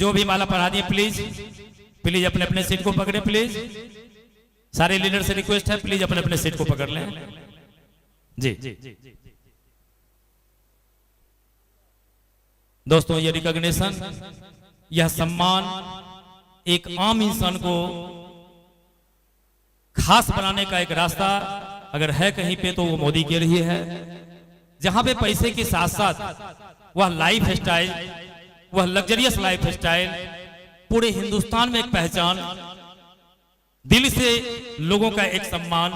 जो भी माला पढ़ा दिए प्लीज प्लीज अपने अपने सीट को पकड़े प्लीज। सारे लीडर से रिक्वेस्ट है प्लीज अपने अपने सीट को पकड़ लें जी। दोस्तों ये रिकॉग्निशन, यह सम्मान एक आम इंसान को खास बनाने का एक रास्ता अगर है कहीं पे तो वो मोदी के लिए है, जहां पे पैसे के साथ साथ वह लाइफ स्टाइल, वह लग्जरियस लाइफ स्टाइल पूरे हिंदुस्तान में एक पहचान, दिल से लोगों का एक सम्मान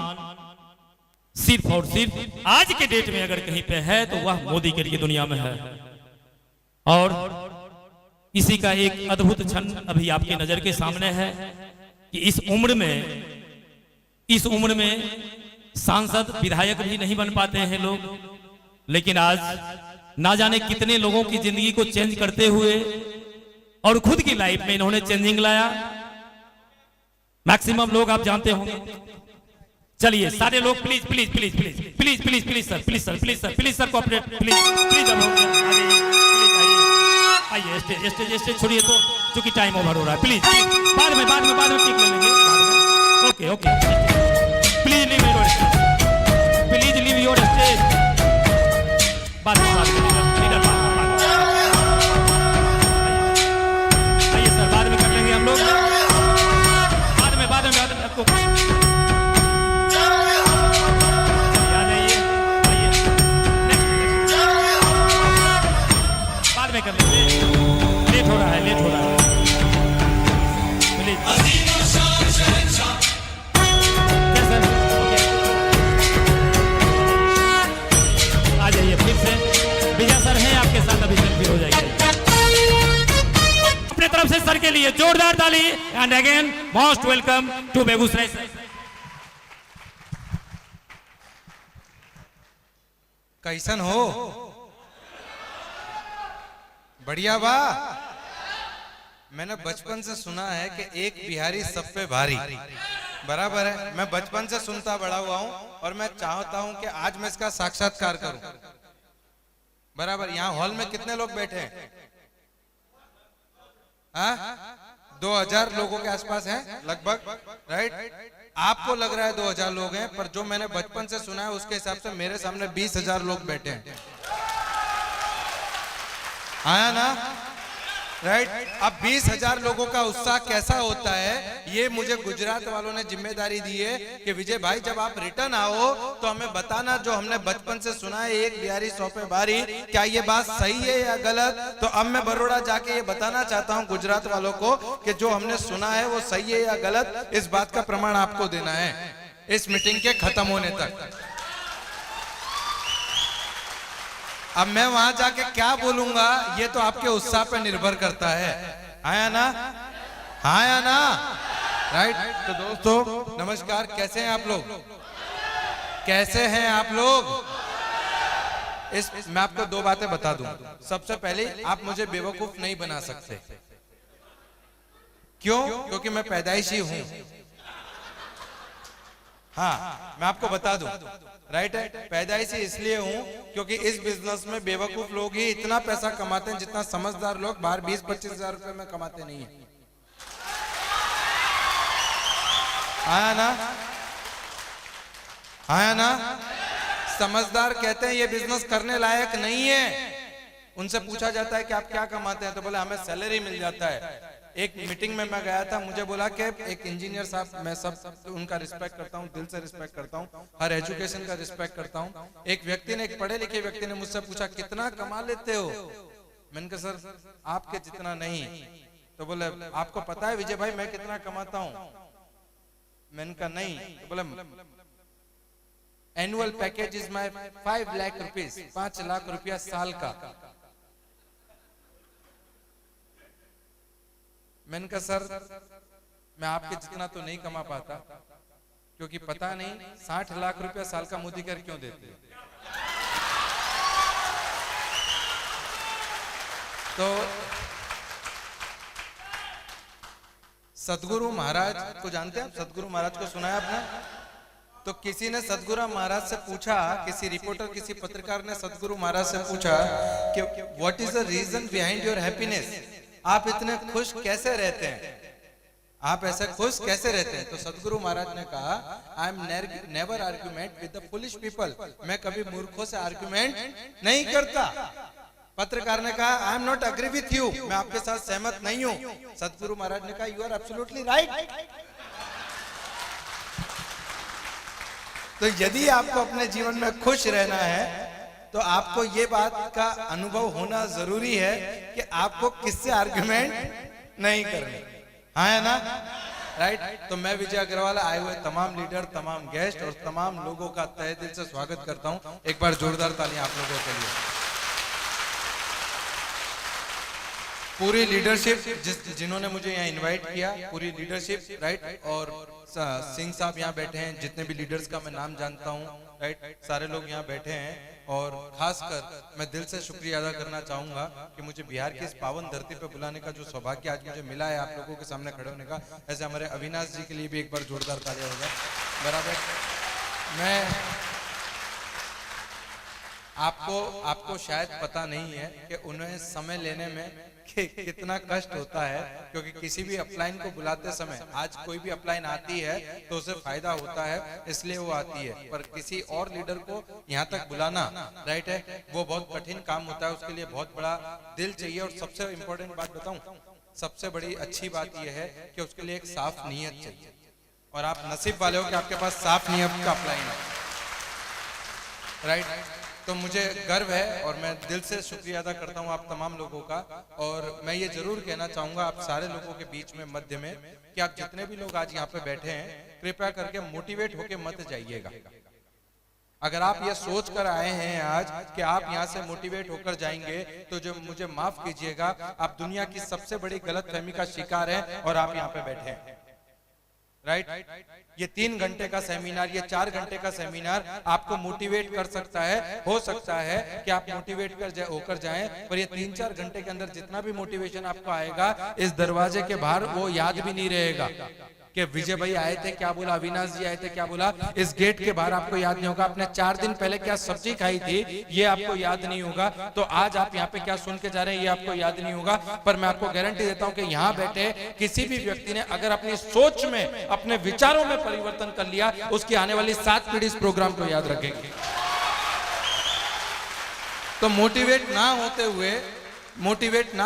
सिर्फ और सिर्फ आज के डेट में अगर कहीं पे है तो वह मोदी के लिए दुनिया में है। और इसी का एक अद्भुत क्षण अभी आपकी नजर के सामने है कि इस उम्र में सांसद विधायक भी नहीं बन पाते हैं लोग, लेकिन आज ना जाने कितने लोगों की जिंदगी को चेंज करते हुए और खुद की लाइफ में इन्होंने चेंजिंग लाया। मैक्सिमम लोग आप जानते होंगे। चलिए सारे लोग please please please please please please please sir please sir please sir please sir cooperate please please. आइए स्टेज स्टेज स्टेज छोड़िए तो, क्योंकि टाइम ओवर हो रहा है। प्लीज बाद में टिक ले लेंगे। Okay okay please leave your stage, please leave your stage. बाद में लीडर आइए सर, बाद में कर लेंगे हम लोग। बाद में आपको बाद में कर लेंगे। लेट हो रहा है प्लीज। आ जाइए फिर से, विजय सर हैं आपके साथ, अभी सेल्फी हो जाएगी। अपने तरफ से सर के लिए जोरदार ताली। And again most welcome to Begusarai. कैसन हो? बढ़िया बा। मैंने बचपन से सुना है कि एक बिहारी सब पे भारी, बराबर है। मैं बचपन से सुनता बड़ा हुआ हूं और मैं चाहता हूं कि आज मैं इसका साक्षात्कार करूं, बराबर। यहाँ हॉल में कितने लोग बैठे हैं? 2000 लोगों के आसपास हैं लगभग, राइट। आपको लग रहा है 2000 लोग हैं, पर जो मैंने बचपन से सुना है उसके हिसाब से मेरे सामने 20,000 लोग बैठे हैं। आया ना, राइट। अब 20,000 लोगों का उत्साह कैसा होता है, ये मुझे गुजरात वालों ने जिम्मेदारी दी है कि विजय भाई जब आप रिटर्न आओ तो हमें बताना जो हमने बचपन से सुना है, एक बिहारी 100 पे भारी, क्या ये बात सही है या गलत। तो अब मैं बड़ौदा जाके ये बताना चाहता हूँ गुजरात वालों को कि जो हमने सुना है वो सही है या गलत, इस बात का प्रमाण आपको देना है इस मीटिंग के खत्म होने तक। अब मैं वहां जाके क्या बोलूंगा ये तो आपके उत्साह पर निर्भर करता है। आया ना, आया ना, राइट। तो दोस्तों नमस्कार, कैसे हैं आप लोग? कैसे हैं आप लोग? मैं आपको 2 बातें बता दूं। सबसे पहले आप मुझे बेवकूफ नहीं बना सकते। क्यों? क्योंकि मैं पैदाइशी हूं। हाँ, मैं आपको बता दूं, राइट है। पैदाइशी इसलिए हूं क्योंकि इस बिजनेस में बेवकूफ लोग ही इतना पैसा कमाते हैं जितना समझदार लोग बाहर 20-25 हजार रुपए में कमाते नहीं है। आया ना, आया ना। समझदार कहते हैं ये बिजनेस करने लायक नहीं है। उनसे पूछा जाता है कि आप क्या कमाते हैं, तो बोले हमें सैलरी मिल जाता है। एक मीटिंग में मैं गया था, मुझे बोला कि एक इंजीनियर साहब, मैं सब उनका रिस्पेक्ट करता हूँ, दिल से रिस्पेक्ट करता हूँ, हर एजुकेशन का रिस्पेक्ट करता हूँ। एक व्यक्ति ने, एक पढ़े लिखे व्यक्ति ने मुझसे पूछा कितना कमा लेते हो? मैंने कहा सर आपके जितना नहीं। तो बोले आपको पता है विजय भाई मैं कितना कमाता हूँ? मैंने कहा नहीं। तो बोले annual package is my 5 lakh rupees, 5 lakh रुपया साल का। मैंने कहा सर मैं आपके जितना तो नहीं कमा पाता, क्योंकि पता नहीं 60 लाख रुपया साल का मोदी कर क्यों देते। तो सदगुरु महाराज को जानते हैं आप? सदगुरु महाराज को सुना है आपने? तो किसी ने सदगुरु महाराज से पूछा, किसी रिपोर्टर, किसी पत्रकार ने सदगुरु महाराज से पूछा कि what is the reason behind your happiness. आप इतने खुश कैसे रहते हैं, आप ऐसे खुश कैसे रहते हैं? तो सदगुरु महाराज ने कहा, I am never argument with the foolish people, मैं कभी मूर्खों से आर्ग्यूमेंट नहीं करता। पत्रकार ने कहा, I am not agree with you, मैं आपके साथ सहमत नहीं हूं। सदगुरु महाराज ने कहा, यू आर एब्सोल्युटली राइट। तो यदि आपको अपने जीवन में खुश रहना है तो आपको ये बात का अनुभव होना जरूरी है कि आपको किससे आर्ग्यूमेंट नहीं करनी, हाँ है ना, राइट। तो मैं विजय अग्रवाल आए हुए तमाम लीडर, तमाम गेस्ट और तमाम लोगों का तहे दिल से स्वागत करता हूं। एक बार जोरदार तालियां आप लोगों के लिए। पूरी लीडरशिप जिन्होंने मुझे यहाँ इनवाइट किया, पूरी लीडरशिप, राइट, और सिंह साहब यहाँ बैठे हैं, जितने भी लीडर्स का मैं नाम जानता हूँ, राइट, सारे लोग यहाँ बैठे हैं। और खासकर मैं दिल से शुक्रिया अदा करना चाहूंगा कि मुझे बिहार की इस पावन धरती पर बुलाने का जो सौभाग्य आज मुझे मिला है, आप लोगों के सामने खड़े होने का। ऐसे हमारे अविनाश जी के लिए भी एक बार जोरदार तालियां होगा। बराबर, मैं आपको शायद पता नहीं है कि उन्हें समय लेने में कितना कष्ट होता है, क्योंकि किसी भी अपलाइन को बुलाते समय, आज कोई भी अपलाइन आती है तो उसे फायदा होता है इसलिए वो आती है, पर किसी और लीडर को यहाँ तक बुलाना, राइट है, वो बहुत कठिन काम होता है, उसके लिए बहुत बड़ा दिल चाहिए। और सबसे इम्पोर्टेंट बात बताऊं, सबसे बड़ी अच्छी बात यह है कि उसके लिए एक साफ नीयत चाहिए, और आप नसीब वाले हो कि आपके पास साफ नीयत का अपलाइन है, राइट। तो मुझे गर्व है और मैं दिल से शुक्रिया अदा करता हूं आप तमाम लोगों का। और मैं ये जरूर कहना चाहूंगा आप सारे लोगों के बीच में, मध्य में, कि आप जितने भी लोग आज यहाँ पे बैठे हैं, कृपया करके मोटिवेट होके मत जाइएगा। अगर आप ये सोच कर आए हैं आज कि आप यहाँ से मोटिवेट होकर जाएंगे, तो जो मुझे माफ कीजिएगा, आप दुनिया की सबसे बड़ी गलतफहमी का शिकार हैं और आप यहाँ पे बैठे हैं, राइट। ये 3 घंटे का सेमिनार, ये 4 घंटे का सेमिनार आपको मोटिवेट कर सकता है, हो सकता है कि आप मोटिवेट होकर जाएं, पर ये 3-4 घंटे के अंदर जितना भी मोटिवेशन आपको आएगा, इस दरवाजे के बाहर वो याद भी नहीं रहेगा कि विजय भाई आए थे क्या बोला, अविनाश जी आए थे क्या बोला। इस गेट के बाहर आपको याद नहीं होगा आपने 4 दिन पहले क्या सब्जी खाई थी, ये आपको याद नहीं होगा। तो आज आप यहाँ पे क्या सुन के जा रहे हैं, ये आपको याद नहीं होगा। पर मैं आपको गारंटी देता हूँ कि यहाँ बैठे किसी भी व्यक्ति ने अगर अपनी सोच में, अपने विचारों में परिवर्तन कर लिया, उसकी आने वाली 7 पीढ़ी इस प्रोग्राम को याद रखेगी। तो मोटिवेट ना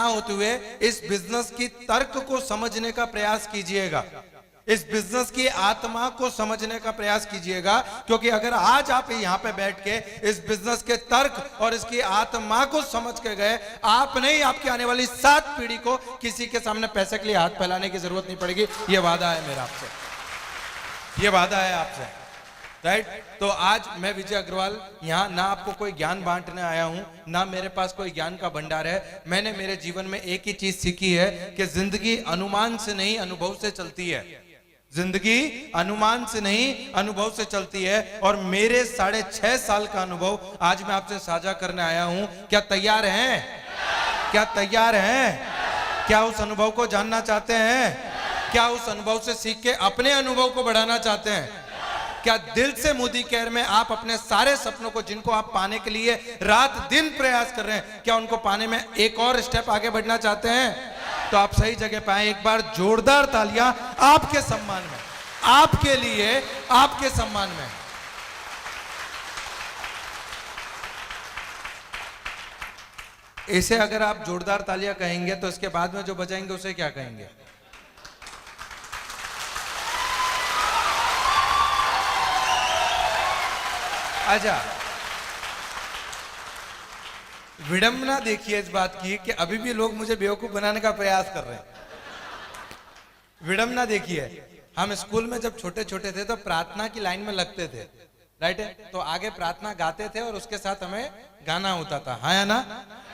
होते हुए इस बिजनेस की तर्क को समझने का प्रयास कीजिएगा, इस बिजनेस की आत्मा को समझने का प्रयास कीजिएगा। क्योंकि अगर आज आप यहाँ पे बैठ के इस बिजनेस के तर्क और इसकी आत्मा को समझ के गए, आप नहीं, आपकी आने वाली 7 पीढ़ी को किसी के सामने पैसे के लिए हाथ फैलाने की जरूरत नहीं पड़ेगी। ये वादा है मेरा आपसे, ये वादा है आपसे, राइट। तो आज मैं विजय अग्रवाल यहाँ ना आपको कोई ज्ञान बांटने आया हूँ, ना मेरे पास कोई ज्ञान का भंडार है। मैंने मेरे जीवन में एक ही चीज सीखी है कि जिंदगी अनुमान से नहीं, अनुभव से चलती है। जिंदगी अनुमान से नहीं, अनुभव से चलती है। और मेरे 6.5 साल का अनुभव आज मैं आपसे साझा करने आया हूं। क्या तैयार हैं? क्या तैयार हैं? क्या उस अनुभव को जानना चाहते हैं? क्या उस अनुभव से सीख के अपने अनुभव को बढ़ाना चाहते हैं? क्या दिल से मोदी केयर में आप अपने सारे सपनों को, जिनको आप पाने के लिए रात दिन प्रयास कर रहे हैं, क्या उनको पाने में एक और स्टेप आगे बढ़ना चाहते हैं? तो आप सही जगह पे आए। एक बार जोरदार तालियां आपके सम्मान में, आपके लिए, आपके सम्मान में। इसे अगर आप जोरदार तालियां कहेंगे तो इसके बाद में जो बजाएंगे उसे क्या कहेंगे? अच्छा, विडंबना देखिए इस बात की कि अभी भी लोग मुझे बेवकूफ बनाने का प्रयास कर रहे हैं। विडंबना देखिए, हम स्कूल में जब छोटे छोटे थे तो प्रार्थना की लाइन में लगते थे, राइट है। तो आगे प्रार्थना गाते थे और उसके साथ हमें गाना होता था, हाँ या ना,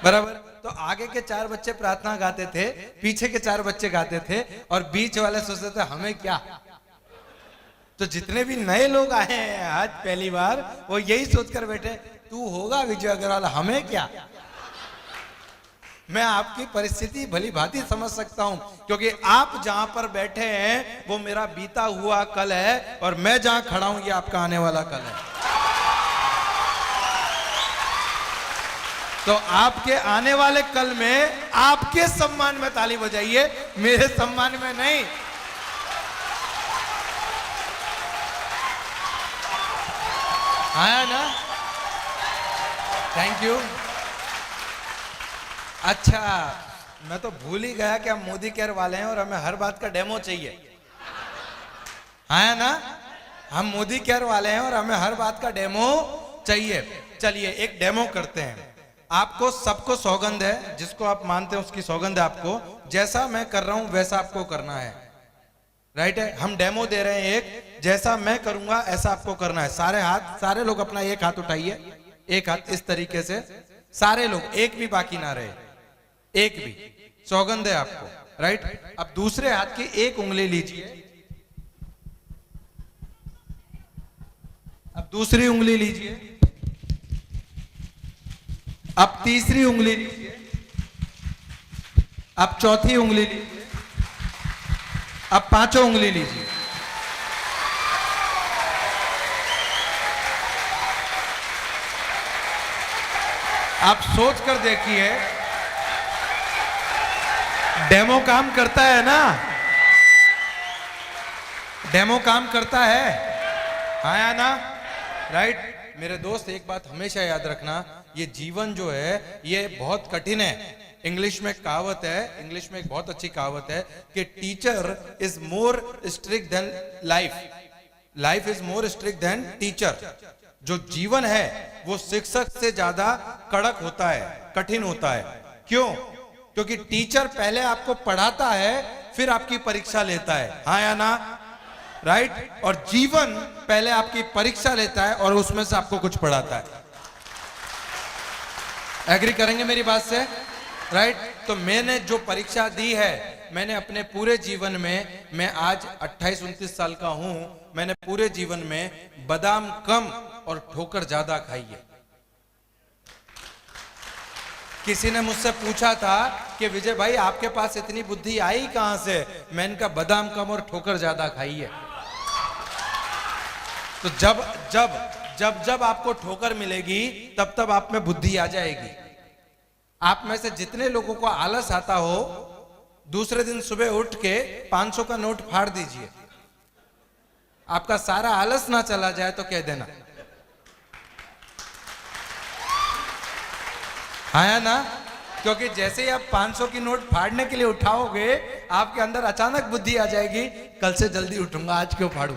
बराबर। तो आगे के 4 बच्चे प्रार्थना गाते थे, पीछे के 4 बच्चे गाते थे, और बीच वाले सोचते थे हमें क्या। तो जितने भी नए लोग आए हैं आज पहली बार, वो यही सोचकर बैठे, तू होगा विजय अग्रवाल, हमें क्या। मैं आपकी परिस्थिति भली भांति समझ सकता हूं, क्योंकि आप जहां पर बैठे हैं वो मेरा बीता हुआ कल है, और मैं जहां खड़ा हूं ये आपका आने वाला कल है। तो आपके आने वाले कल में आपके सम्मान में ताली बजाइए, मेरे सम्मान में नहीं। आया ना? Thank you. अच्छा, मैं तो भूल ही गया कि हम मोदी केयर वाले हैं और हमें हर बात का डेमो चाहिए। आया ना? हम मोदी केयर वाले हैं और हमें हर बात का डेमो चाहिए। चलिए एक डेमो करते हैं। आपको सबको सौगंध है, जिसको आप मानते हैं उसकी सौगंध है आपको। जैसा मैं कर रहा हूं वैसा आपको करना है, राइट है? हम डेमो दे रहे हैं एक, जैसा मैं करूंगा ऐसा आपको करना है। सारे हाथ, सारे लोग अपना एक हाथ उठाइए, एक हाथ इस तरीके से, सारे लोग, एक भी बाकी ना रहे, एक भी। सौगंध है आपको, राइट? अब दूसरे हाथ की एक उंगली लीजिए, अब दूसरी उंगली लीजिए, अब तीसरी उंगली लीजिए, अब चौथी उंगली लीजिए, अब पांचों उंगली लीजिए। आप सोच कर देखिए, डेमो काम करता है ना? डेमो काम करता है, आया ना? राइट? मेरे दोस्त एक बात हमेशा याद रखना, ये जीवन जो है ये बहुत कठिन है। इंग्लिश में कहावत है, इंग्लिश में एक बहुत अच्छी कहावत है कि teacher is more strict than life, life is more strict than teacher. जो जीवन है वो शिक्षक से ज्यादा कड़क होता है, कठिन होता है। क्यों? क्योंकि टीचर पहले आपको पढ़ाता है, फिर आपकी परीक्षा लेता है, हाँ या ना? राइट? और जीवन पहले आपकी परीक्षा लेता है और उसमें से आपको कुछ पढ़ाता है। एग्री करेंगे मेरी बात से? राइट? तो मैंने जो परीक्षा दी है, मैंने अपने पूरे जीवन में, मैं आज 28-29 साल का हूं, मैंने पूरे जीवन में बादाम कम और ठोकर ज्यादा खाई है। किसी ने मुझसे पूछा था कि विजय भाई आपके पास इतनी बुद्धि आई कहां से? मैंने कहा बादाम कम और ठोकर ज्यादा खाई है। तो जब जब जब जब आपको ठोकर मिलेगी तब तब आप में बुद्धि आ जाएगी। आप में से जितने लोगों को आलस आता हो, दूसरे दिन सुबह उठ के 500 का नोट फाड़ दीजिए। आपका सारा आलस ना चला जाए तो कह देना, आया ना? क्योंकि जैसे ही आप 500 की नोट फाड़ने के लिए उठाओगे, आपके अंदर अचानक बुद्धि आ जाएगी, कल से जल्दी उठूंगा, आज क्यों फाड़ू,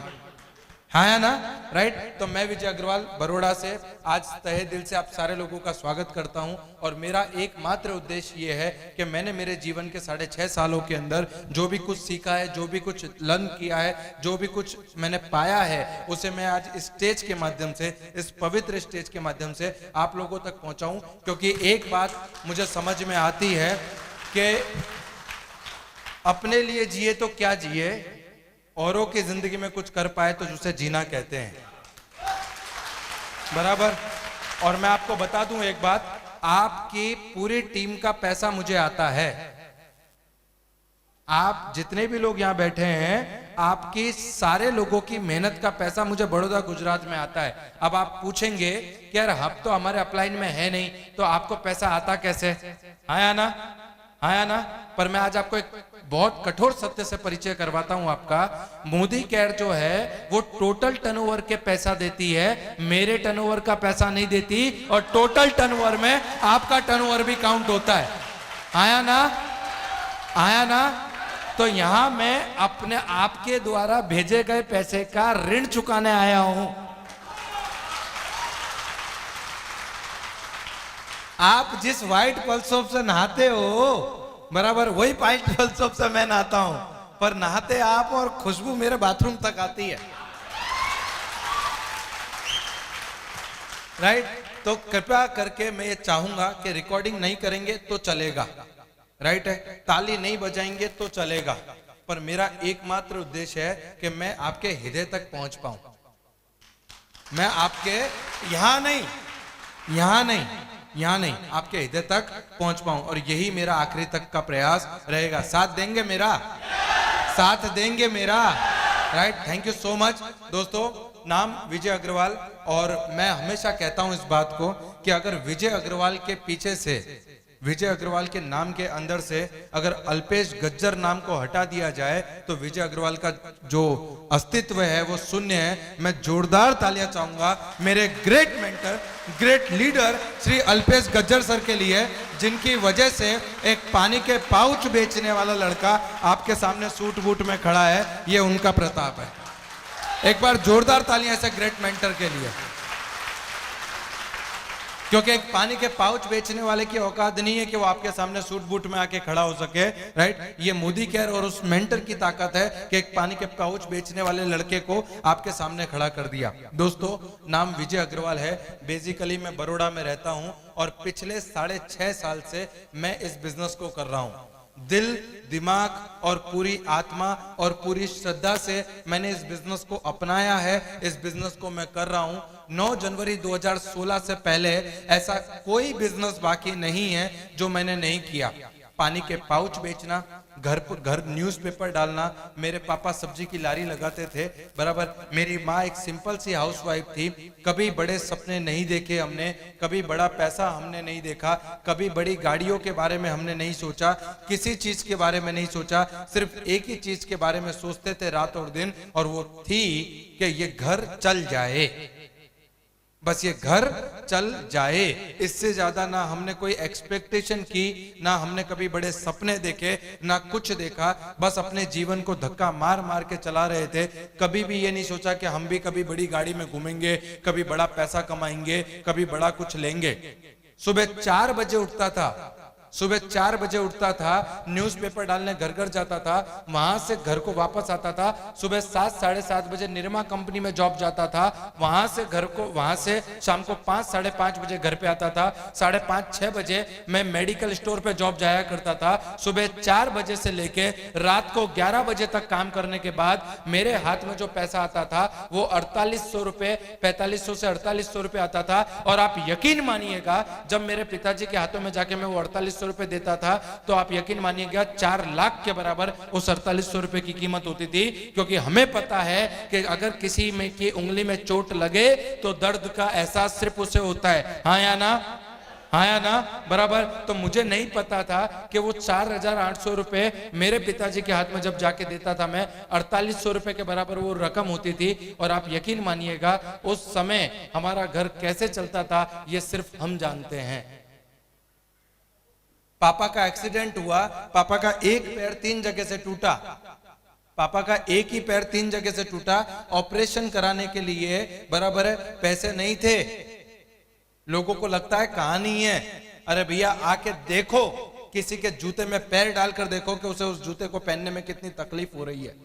हाँ ना? राइट? तो मैं विजय अग्रवाल बड़ौदा से आज तहे दिल से आप सारे लोगों का स्वागत करता हूं। और मेरा एकमात्र उद्देश्य ये है कि मैंने मेरे जीवन के 6.5 सालों के अंदर जो भी कुछ सीखा है, जो भी कुछ लर्न किया है, जो भी कुछ मैंने पाया है, उसे मैं आज इस स्टेज के माध्यम से, इस पवित्र स्टेज के माध्यम से आप लोगों तक पहुंचाऊं। क्योंकि एक बात मुझे समझ में आती है कि अपने लिए जिए तो क्या जिए, औरों की जिंदगी में कुछ कर पाए तो उसे जीना कहते हैं, बराबर? और मैं आपको बता दूं एक बात, आपकी पूरी टीम का पैसा मुझे आता है। आप जितने भी लोग यहां बैठे हैं, आपकी सारे लोगों की मेहनत का पैसा मुझे बड़ौदा गुजरात में आता है। अब आप पूछेंगे कि यार हब तो हमारे अपलाइन में है नहीं, तो आपको पैसा आता कैसे? आया ना? आया ना? पर मैं आज आपको एक बहुत कठोर सत्य से परिचय करवाता हूं आपका। मोदी केयर जो है वो टोटल टर्नओवर के पैसा देती है, मेरे टर्नओवर का पैसा नहीं देती। और टोटल टर्नओवर में आपका टर्नओवर भी काउंट होता है, आया ना? आया ना? तो यहां मैं अपने आपके द्वारा भेजे गए पैसे का ऋण चुकाने आया हूं। आप जिस व्हाइट पल्स सोप से नहाते हो, बराबर वही व्हाइट पल्स सोप से मैं नहाता हूं, पर नहाते आप और खुशबू मेरे बाथरूम तक आती है, राइट? तो कृपया करके मैं ये चाहूंगा कि रिकॉर्डिंग नहीं करेंगे तो चलेगा, राइट है? ताली नहीं बजाएंगे तो चलेगा, पर मेरा एकमात्र उद्देश्य है कि मैं आपके हृदय तक पहुंच पाऊं। मैं आपके यहां नहीं, यहां नहीं, यहां नहीं, आपके हृदय तक पहुंच पाऊं। और यही मेरा आखिरी तक का प्रयास रहेगा। साथ देंगे मेरा? साथ देंगे मेरा? Right? Thank you so much दोस्तों। नाम विजय अग्रवाल, और मैं हमेशा कहता हूं इस बात को कि अगर विजय अग्रवाल के पीछे से, विजय अग्रवाल के नाम के अंदर से अगर अल्पेश गज्जर नाम को हटा दिया जाए तो विजय अग्रवाल का जो अस्तित्व है वो शून्य है। मैं जोरदार तालियां चाहूंगा मेरे great mentor, great leader Shri Alpesh Gajjar sir के लिए, जिनकी वजह से एक पानी के पाउच बेचने वाला लड़का आपके सामने सूट बूट में खड़ा है। ये उनका प्रताप है। एक बार जोरदार तालियां ऐसे ग्रेट मेंटर के लिए, क्योंकि एक पानी के पाउच बेचने वाले की औकात नहीं है कि वो आपके सामने सूट बूट में आके खड़ा हो सके, राइट। ये मोदी केयर और उस मेंटर की ताकत है कि एक पानी के पाउच बेचने वाले लड़के को आपके सामने खड़ा कर दिया। दोस्तों, नाम विजय अग्रवाल है। बेसिकली मैं बड़ौदा में रहता हूं और पिछले 6.5 साल से मैं इस बिजनेस को कर रहा हूं। दिल, दिमाग और पूरी आत्मा और पूरी श्रद्धा से मैंने इस बिजनेस को अपनाया है। इस बिजनेस को मैं कर रहा हूं। 9 जनवरी 2016 से पहले ऐसा कोई बिजनेस बाकी नहीं है जो मैंने नहीं किया। पानी के पाउच बेचना, घर पर घर न्यूज़पेपर डालना, मेरे पापा सब्जी की लारी लगाते थे, बराबर। मेरी माँ एक सिंपल सी हाउसवाइफ थी। कभी बड़े सपने नहीं देखे हमने, कभी बड़ा पैसा हमने नहीं देखा, कभी बड़ी गाड़ियों के बारे में हमने नहीं सोचा, किसी चीज के बारे में नहीं सोचा। सिर्फ एक ही चीज के बारे में सोचते थे रात और दिन, और वो थी कि ये घर चल जाए, बस ये घर चल जाए। इससे ज्यादा ना हमने कोई एक्सपेक्टेशन की, ना हमने कभी बड़े सपने देखे, ना कुछ देखा। बस अपने जीवन को धक्का मार मार के चला रहे थे। कभी भी ये नहीं सोचा कि हम भी कभी बड़ी गाड़ी में घूमेंगे, कभी बड़ा पैसा कमाएंगे, कभी बड़ा कुछ लेंगे। सुबह 4 बजे उठता था, सुबह 4 बजे उठता था, न्यूज़पेपर डालने घर घर जाता था, वहां से घर को वापस आता था। सुबह 7 साढ़े 7 बजे निरमा कंपनी में जॉब जाता था, वहां से घर को, वहां से शाम को 5 साढ़े 5 बजे घर पे आता था। 5:30 6 बजे मैं मेडिकल स्टोर पे जॉब जाया करता था। सुबह 4 बजे से लेके रात को 11 बजे तक काम करने के बाद मेरे हाथ में जो पैसा आता था वो 4800 रुपए, 4500 से 4800 रुपए आता था। और आप यकीन मानिएगा, जब मेरे पिताजी के हाथों में जाके मैं वो 4800 रुपए देता था तो आप यकीन मानिएगा 4 लाख के बराबर उस 4800 रुपए की कीमत होती थी। क्योंकि हमें पता है कि अगर किसी में की उंगली में चोट लगे तो दर्द का एहसास सिर्फ उसे होता है। हाँ या ना, हाँ या ना, बराबर। तो मुझे नहीं पता था कि वो 4800 रुपए मेरे पिताजी के हाथ में जब जाके देता था मैं, 4800 रुपए के बराबर वो रकम होती थी। और आप यकीन मानिएगा उस समय हमारा घर कैसे चलता था ये सिर्फ हम जानते हैं। पापा का एक्सीडेंट हुआ, पापा का एक पैर 3 जगह से टूटा, पापा का एक ही पैर 3 जगह से टूटा। ऑपरेशन कराने के लिए बराबर है पैसे नहीं थे। लोगों को लगता है कहानी है, अरे भैया आके देखो, किसी के जूते में पैर डालकर देखो कि उसे उस जूते को पहनने में कितनी तकलीफ हो रही है।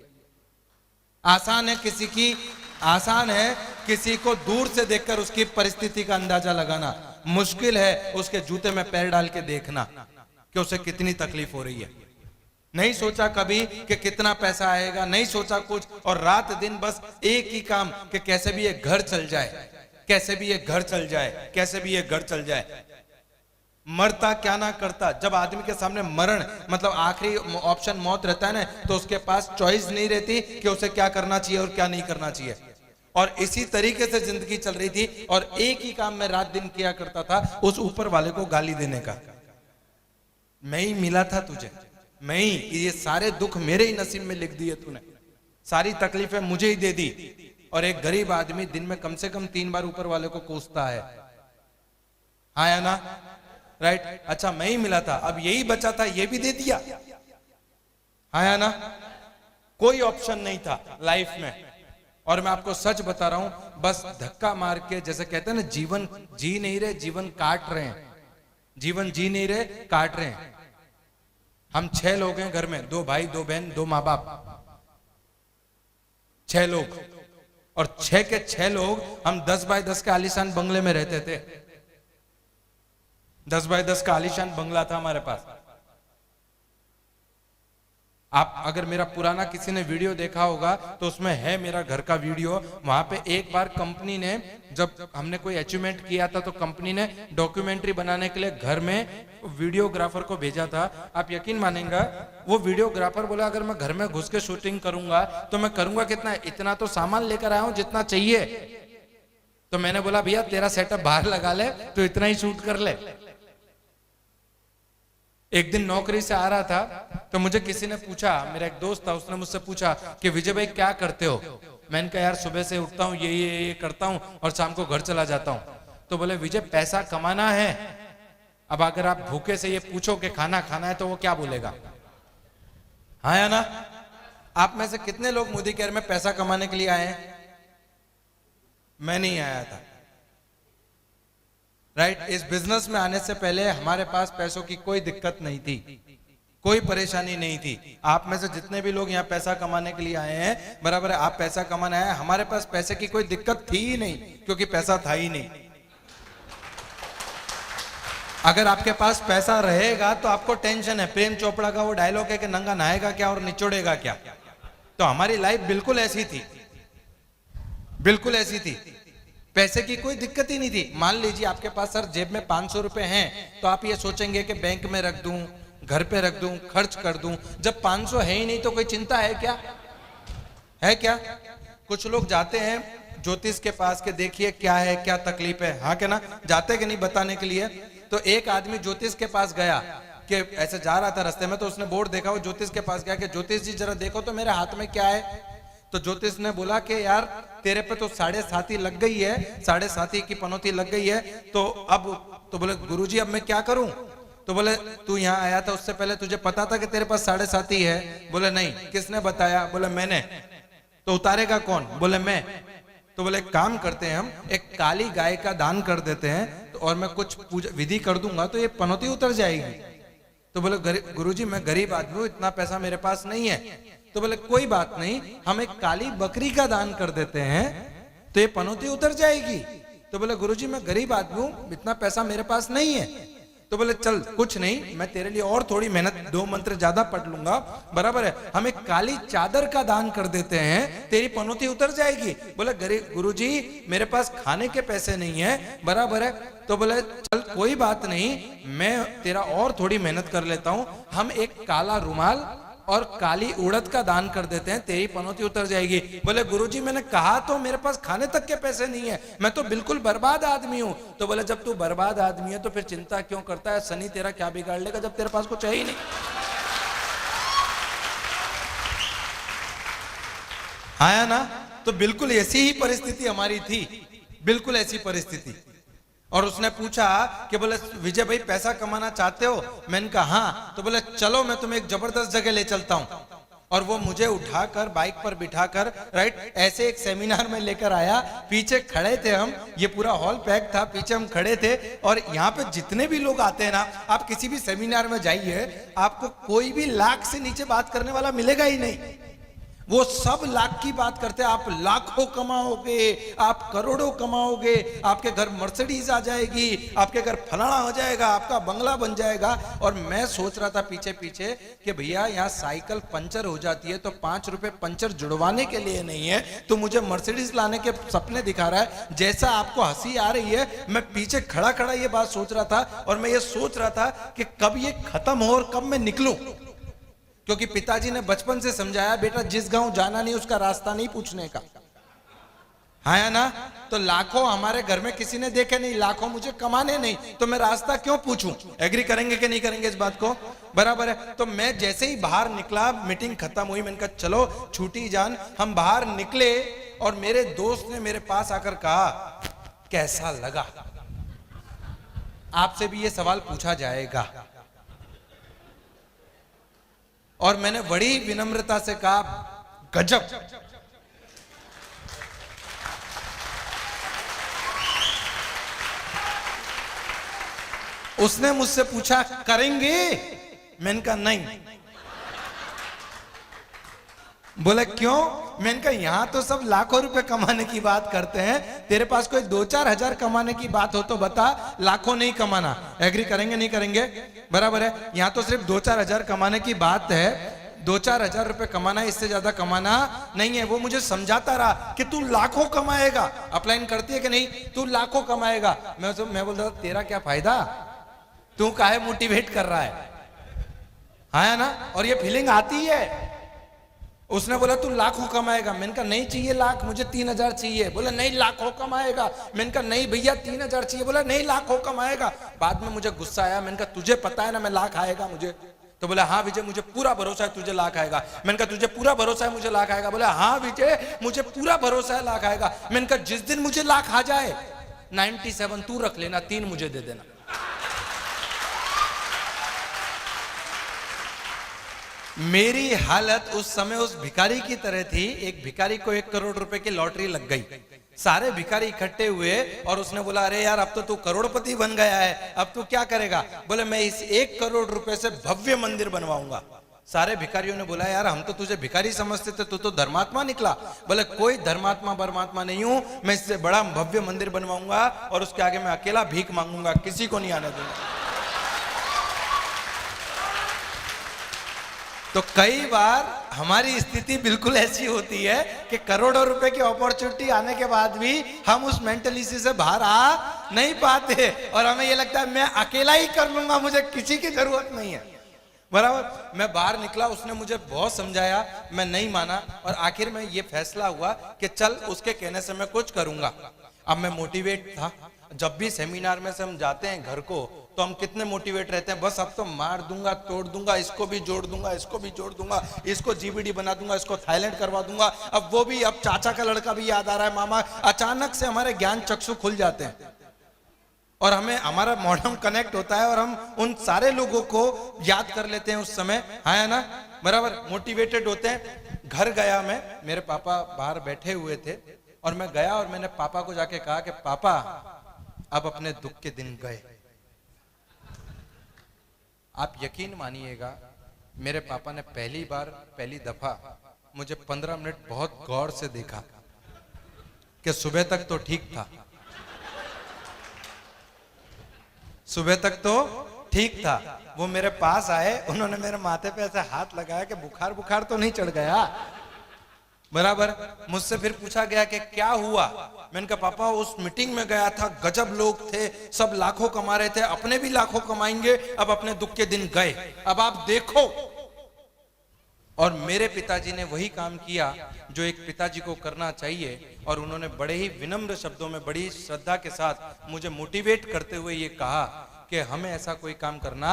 आसान है किसी की, आसान है किसी को दूर से देखकर उसकी परिस्थिति का अंदाजा लगाना, मुश्किल है उसके जूते में पैर डाल के देखना कि उसे कितनी तकलीफ हो रही है। नहीं सोचा कभी कि कितना पैसा आएगा, नहीं सोचा कुछ, और रात दिन बस एक ही काम कि कैसे भी ये घर चल जाए, कैसे भी ये घर चल जाए, कैसे भी ये घर चल जाए। मरता क्या ना करता। जब आदमी के सामने मरण मतलब आखिरी ऑप्शन मौत रहता है ना, तो उसके पास चॉइस नहीं रहती कि उसे क्या करना चाहिए और क्या नहीं करना चाहिए। और इसी तरीके से जिंदगी चल रही थी और एक ही काम मैं रात दिन किया करता था, उस ऊपर वाले को गाली देने का। मैं ही मिला था तुझे, मैं ही, ये सारे दुख मेरे ही नसीब में लिख दिए तूने, सारी तकलीफें मुझे ही दे दी। और एक गरीब आदमी दिन में कम से कम 3 बार ऊपर वाले को कोसता है। हाँ या ना, राइट। अच्छा मैं ही मिला था, अब यही बचा था, ये भी दे दिया। हाँ या ना, कोई ऑप्शन नहीं था लाइफ में। और मैं आपको सच बता रहा हूं, बस धक्का मार के, जैसे कहते हैं ना, जीवन जी नहीं रहे, जीवन काट रहे हैं, जीवन जी नहीं रहे, काट रहे हैं। हम 6 लोग हैं घर में, 2 भाई 2 बहन 2 माँ बाप, 6 लोग। और 6 के 6 लोग हम 10 बाय 10 के आलीशान बंगले में रहते थे। 10 बाय 10 का आलीशान बंगला था हमारे पास। आप अगर मेरा पुराना किसी ने वीडियो देखा होगा तो उसमें है मेरा घर का वीडियो। वहां पे एक बार कंपनी ने, जब हमने कोई अचीवमेंट किया था तो कंपनी ने डॉक्यूमेंट्री बनाने के लिए घर में वीडियोग्राफर को भेजा था। आप यकीन मानेंगे, वो वीडियोग्राफर बोला अगर मैं घर में घुस के शूटिंग करूंगा तो मैं करूंगा कितना, इतना तो सामान लेकर आया हूं जितना चाहिए। तो मैंने बोला भैया तेरा सेटअप बाहर लगा ले, तो इतना ही शूट कर ले। एक दिन नौकरी से आ रहा था तो मुझे किसी ने पूछा, मेरा एक दोस्त था, उसने मुझसे पूछा कि विजय भाई क्या करते हो। मैंने कहा यार सुबह से उठता हूँ, ये करता हूँ और शाम को घर चला जाता हूँ। तो बोले विजय पैसा कमाना है। अब अगर आप भूखे से ये पूछो कि खाना खाना है तो वो क्या बोलेगा? हाँ या ना? आप में से कितने लोग मोदी केयर में पैसा कमाने के लिए आए हैं? मैं नहीं आया था। राइट, इस बिजनेस में आने से पहले हमारे पास पैसों की कोई दिक्कत नहीं थी, कोई परेशानी नहीं थी। आप में से जितने भी लोग यहाँ पैसा कमाने के लिए आए हैं, बराबर है, आप पैसा कमाने आए, हमारे पास पैसे की कोई दिक्कत थी ही नहीं, क्योंकि पैसा था ही नहीं। अगर आपके पास पैसा रहेगा तो आपको टेंशन है। प्रेम चोपड़ा का वो डायलॉग है कि नंगा नहाएगा क्या और निचोड़ेगा क्या। तो हमारी लाइफ बिल्कुल ऐसी थी, बिल्कुल ऐसी थी, पैसे की कोई दिक्कत ही नहीं थी। मान लीजिए आपके पास सर जेब में 500 रुपए हैं तो आप ये सोचेंगे कि बैंक में रख दूं, घर पे रख दूं, खर्च कर दूं। जब 500 है ही नहीं तो कोई चिंता है क्या? है क्या? कुछ लोग जाते हैं ज्योतिष के पास के देखिए क्या है, क्या तकलीफ है, हाँ क्या ना, जाते कि नहीं बताने के लिए। तो एक आदमी ज्योतिष के पास गया कि ऐसे जा रहा था रास्ते में, तो उसने बोर्ड देखा, वो ज्योतिष के पास गया कि ज्योतिष जी जरा देखो तो मेरे हाथ में क्या है। तो ज्योतिष ने बोला कि यार तेरे पे तो 7.5 लग गई है, 7.5 की पनौती लग गई है, तो अब, तो बोले गुरुजी अब मैं क्या करूं? तो बोले तू यहाँ आया था उससे पहले तुझे पता था कि तेरे पास 7.5 है? बोले नहीं। किसने बताया? बोले मैंने। तो उतारेगा कौन? बोले मैं। तो बोले एक काम करते हैं, हम एक काली गाय का दान कर देते हैं तो, और मैं कुछ पूजा विधि कर दूंगा तो ये पनौती उतर जाएगी। तो बोले गुरुजी मैं गरीब आदमी हूं, इतना पैसा मेरे पास नहीं है। तो बोले कोई बात नहीं, हम एक काली बकरी का दान कर देते हैं तो ये पनौती उतर जाएगी। तो बोले गुरुजी मैं गरीब आदमी हूं, इतना पैसा मेरे पास नहीं है। तो बोले चल कुछ नहीं, मैं तेरे लिए और थोड़ी मेहनत, 2 मंत्र ज्यादा पढ़ लूंगा, बराबर है, हम एक काली चादर का दान कर देते हैं, तेरी पनौती उतर जाएगी। बोले गरीब गुरुजी मेरे पास खाने के पैसे नहीं है, बराबर है। तो बोले चल कोई बात नहीं, मैं तेरा और थोड़ी मेहनत कर लेता हूं, हम एक काला रुमाल और काली उड़द का दान कर देते हैं, तेरी पनौती उतर जाएगी। बोले गुरुजी मैंने कहा तो मेरे पास खाने तक के पैसे नहीं है, मैं तो बिल्कुल बर्बाद आदमी हूं। तो बोले जब तू बर्बाद आदमी है तो फिर चिंता क्यों करता है? शनि तेरा क्या बिगाड़ लेगा जब तेरे पास कुछ है ही नहीं। आया ना? तो बिल्कुल ऐसी ही परिस्थिति हमारी थी, बिल्कुल ऐसी परिस्थिति। और उसने पूछा कि बोले विजय भाई पैसा कमाना चाहते हो? मैंने कहा हाँ। तो बोले चलो मैं तुम्हें एक जबरदस्त जगह ले चलता हूं। और वो मुझे उठाकर बाइक पर बिठाकर, राइट, ऐसे एक सेमिनार में लेकर आया। पीछे खड़े थे हम, ये पूरा हॉल पैक था, पीछे हम खड़े थे। और यहाँ पे जितने भी लोग आते हैं ना, आप किसी भी सेमिनार में जाइए, आपको कोई भी लाख से नीचे बात करने वाला मिलेगा ही नहीं। वो सब लाख की बात करते हैं। आप लाखों कमाओगे, आप करोड़ों कमाओगे, आपके घर मर्सिडीज आ जाएगी, आपके घर फलाना हो जाएगा, आपका बंगला बन जाएगा। और मैं सोच रहा था पीछे पीछे कि भैया यहाँ साइकिल पंचर हो जाती है तो 5 रुपए पंचर जुड़वाने के लिए नहीं है, तो मुझे मर्सिडीज लाने के सपने दिखा रहा है। जैसा आपको हंसी आ रही है, मैं पीछे खड़ा खड़ा ये बात सोच रहा था। और मैं ये सोच रहा था कि कब ये खत्म हो और कब मैं निकलूं, क्योंकि पिताजी ने बचपन से समझाया बेटा जिस गांव जाना नहीं उसका रास्ता नहीं पूछने का। हाँ या ना? तो लाखों हमारे घर में किसी ने देखे नहीं, लाखों मुझे कमाने नहीं, तो मैं रास्ता क्यों पूछूं? एग्री करेंगे कि नहीं करेंगे इस बात को? बराबर है। तो मैं जैसे ही बाहर निकला, मीटिंग खत्म हुई, मैंने कहा चलो छूटी जान। हम बाहर निकले और मेरे दोस्त ने मेरे पास आकर कहा कैसा लगा? आपसे भी ये सवाल पूछा जाएगा। और मैंने बड़ी विनम्रता से कहा गजब। उसने मुझसे पूछा करेंगे? मैंने कहा नहीं। बोला क्यों? मैंने कहा यहां तो सब लाखों रुपए कमाने की बात करते हैं, तेरे पास कोई 2-4 हजार कमाने की बात हो तो बता, लाखों नहीं कमाना। एग्री करेंगे नहीं करेंगे? बराबर है। यहां तो सिर्फ 2-4 हजार कमाने की बात है। 2-4 हजार रुपए कमाना है, इससे ज्यादा कमाना नहीं है। वो मुझे समझाता रहा कि तू लाखों कमाएगा, अपलाइन करती है कि नहीं, तू लाखों कमाएगा। मैं बोलता था तेरा क्या फायदा, तू काहे मोटिवेट कर रहा है, हाँ ना। और ये फीलिंग आती है। उसने बोला तू लाखों कमाएगा, मैंने कहा नहीं चाहिए लाख, मुझे 3,000 चाहिए। बोला नहीं लाखों कमाएगा, मैंने कहा नहीं भैया 3,000 चाहिए। बोला नहीं लाखों कमाएगा। बाद में मुझे गुस्सा आया, मैंने कहा तुझे पता है ना मैं लाख आएगा मुझे। तो बोला हाँ विजय मुझे पूरा भरोसा है तुझे लाख आएगा। मैंने कहा तुझे पूरा भरोसा है मुझे लाख आएगा। बोला हाँ विजय मुझे पूरा भरोसा है लाख आएगा। मैंने कहा जिस दिन मुझे लाख आ जाए 97 तू रख लेना, 3 मुझे दे देना। मेरी हालत उस समय उस भिखारी की तरह थी। एक भिखारी को 1 करोड़ रुपए की लॉटरी लग गई, सारे भिखारी इकट्ठे हुए और उसने बोला अरे यार अब तो तू करोड़पति बन गया है, अब तू क्या करेगा। बोले मैं इस 1 करोड़ रुपए से भव्य मंदिर बनवाऊंगा। सारे भिखारियों ने बोला यार हम तो तुझे भिखारी समझते थे, तू तो धर्मात्मा निकला। बोले कोई धर्मात्मा परमात्मा नहीं हूं, मैं इससे बड़ा भव्य मंदिर बनवाऊंगा और उसके आगे मैं अकेला भीख मांगूंगा, किसी को नहीं आने दूंगा। तो कई बार हमारी स्थिति बिल्कुल ऐसी होती है कि करोड़ों रुपए की अपॉर्चुनिटी आने के बाद भी हम उस मेंटलिटी से बाहर आ नहीं पाते और हमें ये लगता है मैं अकेला ही कर लूंगा, मुझे किसी की जरूरत नहीं है। बराबर। मैं बाहर निकला, उसने मुझे बहुत समझाया, मैं नहीं माना और आखिर में ये फैसला हुआ कि चल उसके कहने से मैं कुछ करूंगा। अब मैं मोटिवेट था। जब भी सेमिनार में से हम जाते हैं घर को तो हम कितने मोटिवेट रहते हैं, बस अब तो मार दूंगा, तोड़ दूंगा, इसको भी जोड़ दूंगा, इसको भी जोड़ दूंगा, इसको जीबीडी बना दूंगा, इसको थाईलैंड करवा दूंगा। अब वो भी, अब चाचा का लड़का भी याद आ रहा है, मामा। अचानक से हमारे ज्ञान चक्षु खुल जाते हैं और हमें हमारा मॉडर्न कनेक्ट होता है और हम उन सारे लोगों को याद कर लेते हैं उस समय, है ना। बराबर मोटिवेटेड होते हैं। घर गया मैं, मेरे पापा बाहर बैठे हुए थे और मैं गया और मैंने पापा को जाके कहा कि पापा अब अपने दुख के दिन गए। आप यकीन मानिएगा मेरे पापा ने पहली दफा मुझे 15 मिनट बहुत गौर से देखा कि सुबह तक तो ठीक था, सुबह तक तो ठीक था। वो मेरे पास आए, उन्होंने मेरे माथे पे ऐसे हाथ लगाया कि बुखार तो नहीं चढ़ गया। बराबर। मुझसे फिर पूछा गया कि क्या हुआ। मैंने कहा पापा उस मीटिंग में गया था, गजब लोग थे, सब लाखों कमा रहे थे, अपने भी लाखों कमाएंगे, अब अपने दुख के दिन गए, अब आप देखो। और मेरे पिताजी ने वही काम किया जो एक पिताजी को करना चाहिए और उन्होंने बड़े ही विनम्र शब्दों में बड़ी श्रद्धा के साथ मुझे मोटिवेट करते हुए ये कहा कि हमें ऐसा कोई काम करना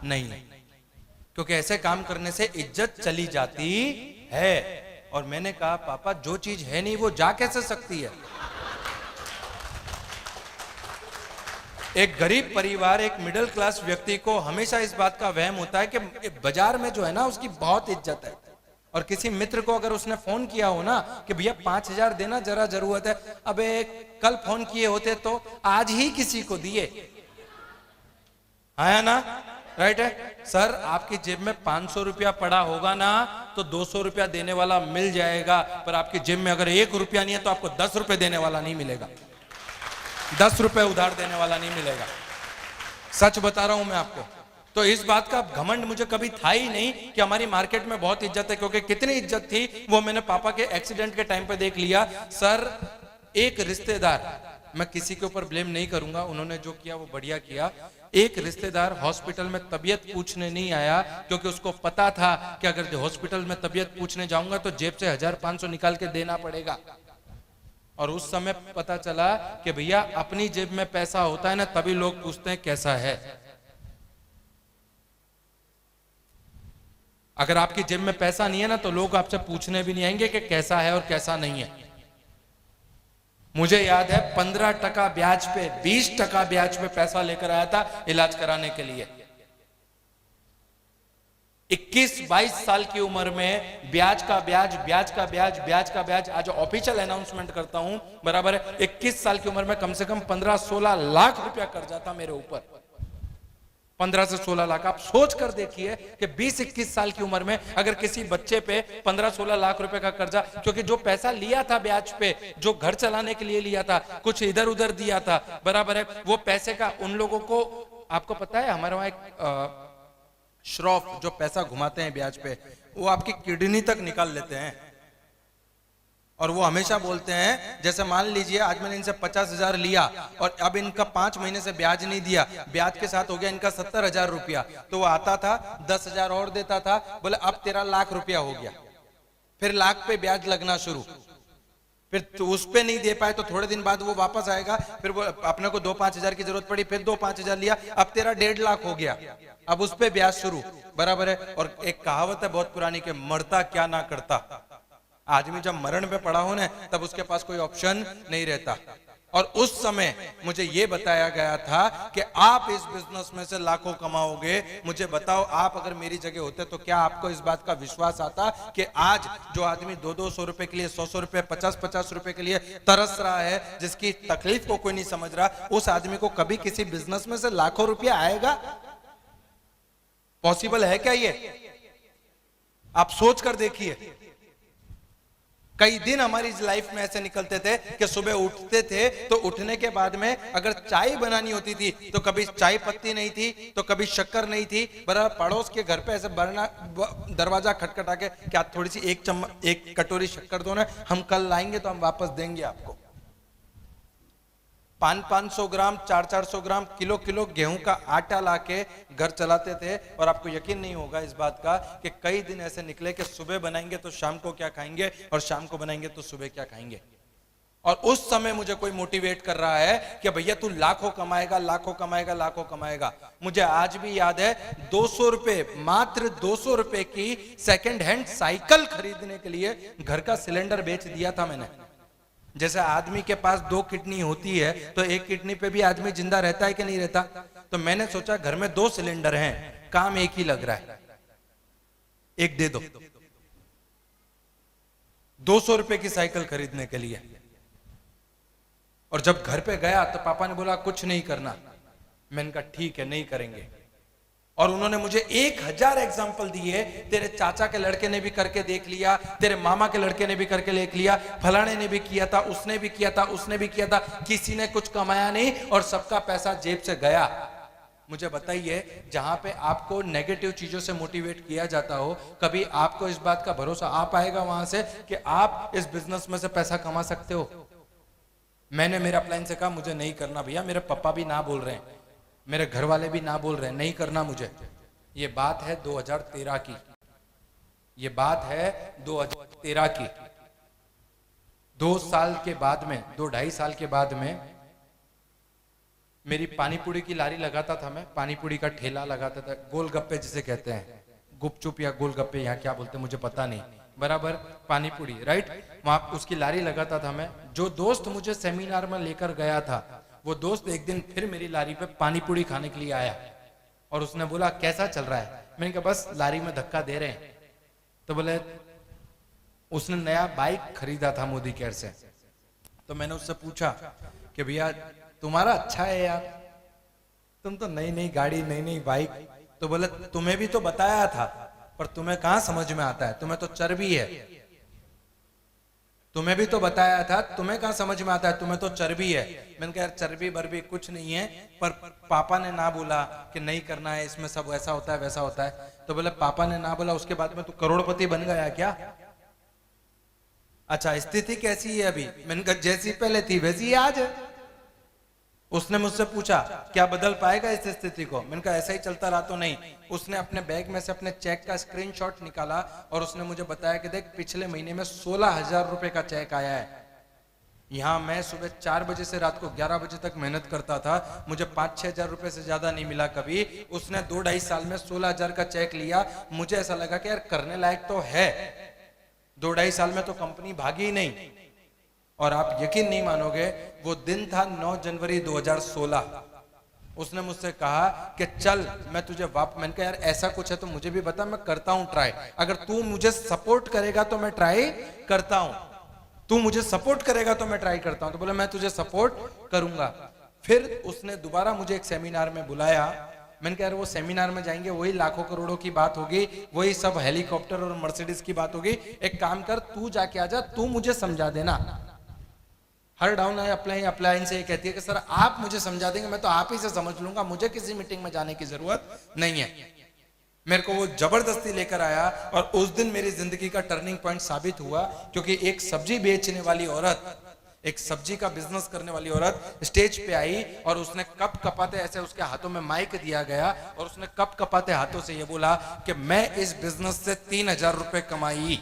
नहीं, क्योंकि ऐसे काम करने से इज्जत चली जाती है। और मैंने कहा पापा जो चीज है नहीं वो जा कैसे सकती है। एक गरीब परिवार, एक मिडिल क्लास व्यक्ति को हमेशा इस बात का वहम होता है कि बाजार में जो है ना उसकी बहुत इज्जत है। और किसी मित्र को अगर उसने फोन किया हो ना कि भैया 5,000 देना जरा जरूरत है, अबे कल फोन किए होते तो आज ही किसी को दिए, है ना। राइट है सर, आपकी जेब में 500 रुपया पड़ा होगा ना तो 200 रुपया देने वाला मिल जाएगा, पर आपकी जेब में अगर 1 रुपया नहीं है तो आपको 10 रुपए देने वाला नहीं मिलेगा, 10 रुपए उधार देने वाला नहीं मिलेगा। सच बता रहा हूं मैं आपको। तो इस बात का घमंड मुझे कभी था ही नहीं कि हमारी मार्केट में बहुत इज्जत है, क्योंकि कितनी इज्जत थी वो मैंने पापा के एक्सीडेंट के टाइम पे देख लिया। सर एक रिश्तेदार, मैं किसी के ऊपर ब्लेम नहीं करूंगा, उन्होंने जो किया वो बढ़िया किया। एक रिश्तेदार हॉस्पिटल में तबीयत पूछने नहीं आया क्योंकि उसको पता था कि अगर हॉस्पिटल में तबीयत पूछने जाऊंगा तो जेब से 1,500 निकाल के देना पड़ेगा। और उस समय पता चला कि भैया अपनी जेब में पैसा होता है ना तभी लोग पूछते हैं कैसा है। अगर आपकी जेब में पैसा नहीं है ना तो लोग आपसे पूछने भी नहीं आएंगे कि कैसा है और कैसा नहीं है। मुझे याद है 15% ब्याज पे, 20% ब्याज पे पैसा लेकर आया था इलाज कराने के लिए। 21-22 साल की उम्र में ब्याज का ब्याज, ब्याज का ब्याज, ब्याज का ब्याज। आज ऑफिशियल अनाउंसमेंट करता हूं, बराबर है 21 साल की उम्र में कम से कम 15-16 लाख रुपया कर्जा था मेरे ऊपर। 15 से 16 लाख। आप सोच कर देखिए कि 20-21 साल की उम्र में अगर किसी बच्चे पे 15-16 लाख रुपए का कर्जा, क्योंकि जो पैसा लिया था ब्याज पे, जो घर चलाने के लिए लिया था, कुछ इधर उधर दिया था, बराबर है, वो पैसे का उन लोगों को, आपको पता है हमारे वहां एक श्रॉफ जो पैसा घुमाते हैं ब्याज पे, वो आपकी किडनी तक निकाल लेते हैं। और वो हमेशा बोलते हैं, जैसे मान लीजिए आज मैंने इनसे 50,000 लिया और अब इनका 5 महीने से ब्याज नहीं दिया, ब्याज के साथ हो गया इनका 70,000 रुपया, तो वो आता था 10,000 और देता था, बोले अब तेरा लाख रुपया हो गया। फिर लाख पे ब्याज लगना शुरू, फिर तो उस पे नहीं दे पाए तो थोड़े दिन बाद वो वापस आएगा, फिर वो अपने को 2-5 की जरूरत पड़ी, फिर 2-5 लिया, अब तेरा 1.5 लाख हो गया, अब उस पे ब्याज शुरू। बराबर है। और एक कहावत है बहुत पुरानी कि मरता क्या ना करता। आदमी जब मरण पे पड़ा हो ना, तब उसके पास कोई ऑप्शन नहीं रहता। और उस समय मुझे ये बताया गया था कि आप इस बिजनेस में से लाखों कमाओगे। मुझे बताओ, आप अगर मेरी जगह होते तो क्या आपको इस बात का विश्वास आता कि आज जो आदमी 200-200 रुपए के लिए, 100-100 रुपए, 50-50 रुपए के लिए तरस रहा है, जिसकी तकलीफ को कोई नहीं समझ रहा, उस आदमी को कभी किसी बिजनेस में से लाखों रुपया आएगा? पॉसिबल है क्या ये? आप सोच कर देखिए। कई दिन हमारी लाइफ में ऐसे निकलते थे कि सुबह उठते थे तो उठने के बाद में अगर चाय बनानी होती थी तो कभी चाय पत्ती नहीं थी, तो कभी शक्कर नहीं थी। बराबर पड़ोस के घर पे ऐसे बरना दरवाजा खटखटा के, क्या थोड़ी सी एक कटोरी शक्कर दो ना, हम कल लाएंगे तो हम वापस देंगे आपको। 500-500 ग्राम, 400-400 ग्राम, किलो गेहूं का आटा लाके घर चलाते थे। और आपको यकीन नहीं होगा इस बात का कि कई दिन ऐसे निकले कि सुबह बनाएंगे तो शाम को क्या खाएंगे, और शाम को बनाएंगे तो सुबह क्या खाएंगे। और उस समय मुझे कोई मोटिवेट कर रहा है कि भैया तू लाखों कमाएगा, लाखों कमाएगा, लाखों कमाएगा। मुझे आज भी याद है 200 रुपए, मात्र 200 रुपए की सेकेंड हैंड साइकिल खरीदने के लिए घर का सिलेंडर बेच दिया था मैंने। जैसे आदमी के पास 2 किडनी होती है तो एक किडनी पे भी आदमी जिंदा रहता है कि नहीं रहता। तो मैंने सोचा घर में 2 सिलेंडर हैं, काम एक ही लग रहा है, एक दे दो। 200 रुपए की साइकिल खरीदने के लिए। और जब घर पे गया तो पापा ने बोला कुछ नहीं करना। मैंने कहा ठीक है, नहीं करेंगे। और उन्होंने मुझे 1000 एग्जाम्पल दिए। तेरे चाचा के लड़के ने भी करके देख लिया, तेरे मामा के लड़के ने भी करके देख लिया, फलाने ने भी किया था, उसने भी किया था, उसने भी किया था, किसी ने कुछ कमाया नहीं और सबका पैसा जेब से गया। मुझे बताइए, जहां पे आपको नेगेटिव चीजों से मोटिवेट किया जाता हो, कभी आपको इस बात का भरोसा आ पाएगा वहां से कि आप इस बिजनेस में से पैसा कमा सकते हो? मैंने मेरे अपलाइन से कहा मुझे नहीं करना भैया, मेरे पापा भी ना बोल रहे हैं, मेरे घर वाले भी ना बोल रहे हैं, नहीं करना मुझे। ये बात है 2013 की, ये बात है 2013 की। 2 साल के बाद में, 2-2.5 साल के बाद में मेरी पानीपुरी की लारी लगाता था मैं, पानीपुरी का ठेला लगाता था, गोलगप्पे जिसे कहते हैं, गुपचुप या गोलगप्पे यहाँ क्या बोलते हैं मुझे पता नहीं, बराबर पानीपुरी, राइट। वहां उसकी लारी लगाता था मैं। जो दोस्त मुझे सेमिनार में लेकर गया था, वो दोस्त एक दिन फिर मेरी लारी पे पानीपुरी खाने के लिए आया और उसने बोला कैसा चल रहा है? मैंने कहा बस लारी में धक्का दे रहे हैं। तो बोले, उसने नया बाइक खरीदा था मोदी केयर से। तो मैंने उससे पूछा कि भैया तुम्हारा अच्छा है यार, तुम तो नई नई गाड़ी, नई नई बाइक। तो बोले तुम्हें भी तो बताया था, पर तुम्हें कहां समझ में आता है, तुम्हें तो चर्बी है। तुम्हें भी तो बताया था, तुम्हें कहां समझ में आता है, तुम्हें तो चर्बी है। मैंने कहा यार चर्बी बर्बी कुछ नहीं है, पर पापा ने ना बोला कि नहीं करना है, इसमें सब ऐसा होता है वैसा होता है। तो बोले पापा ने ना बोला, उसके बाद में तू करोड़पति बन गया क्या? अच्छा स्थिति कैसी है अभी? मैंने कहा जैसी पहले थी वैसी ही आज है। उसने मुझसे पूछा क्या बदल पाएगा इस स्थिति को? मैंने कहा ऐसा ही चलता रहा तो नहीं। उसने अपने बैग में से अपने चेक का स्क्रीनशॉट निकाला और उसने मुझे बताया कि देख पिछले महीने में 16,000 रुपए का चेक आया है। यहाँ मैं सुबह 4 बजे से रात को 11 बजे तक मेहनत करता था, मुझे 5-6 हजार रुपए से ज्यादा नहीं मिला कभी। उसने 2-2.5 साल में 16,000 का चेक लिया। मुझे ऐसा लगा कि यार करने लायक तो है, 2-2.5 साल में तो कंपनी भागी ही नहीं। और आप यकीन नहीं मानोगे, वो दिन था 9 जनवरी 2016। उसने मुझसे कहा कि चल मैं तुझे मैंने कहा यार ऐसा कुछ है तो मुझे भी बता, मैं करता हूं ट्राई। अगर तू मुझे सपोर्ट करेगा तो मैं ट्राई करता हूं, तू मुझे सपोर्ट करेगा तो मैं ट्राई करता हूं। तो बोला मैं तुझे सपोर्ट करूंगा। फिर उसने दोबारा मुझे एक सेमिनार में बुलाया। मैंने कहा यार वो सेमिनार में जाएंगे वही लाखों करोड़ों की बात होगी, वही सब हेलीकॉप्टर और मर्सिडीज की बात होगी। एक काम कर, तू जाके आ जा, तू मुझे समझा देना। हर डाउन अपलाइन से ये कहती है कि सर आप मुझे समझा देंगे, मैं तो आप ही से समझ लूंगा, मुझे किसी मीटिंग में जाने की जरूरत नहीं है। मेरे को वो जबरदस्ती लेकर आया और उस दिन मेरी जिंदगी का टर्निंग पॉइंट साबित हुआ, क्योंकि एक सब्जी बेचने वाली औरत, एक सब्जी का बिजनेस करने वाली औरत स्टेज पे आई और उसने कप कपाते, ऐसे उसके हाथों में माइक दिया गया और उसने कप कपाते हाथों से ये बोला कि मैं इस बिजनेस से 3000 रुपए कमाई,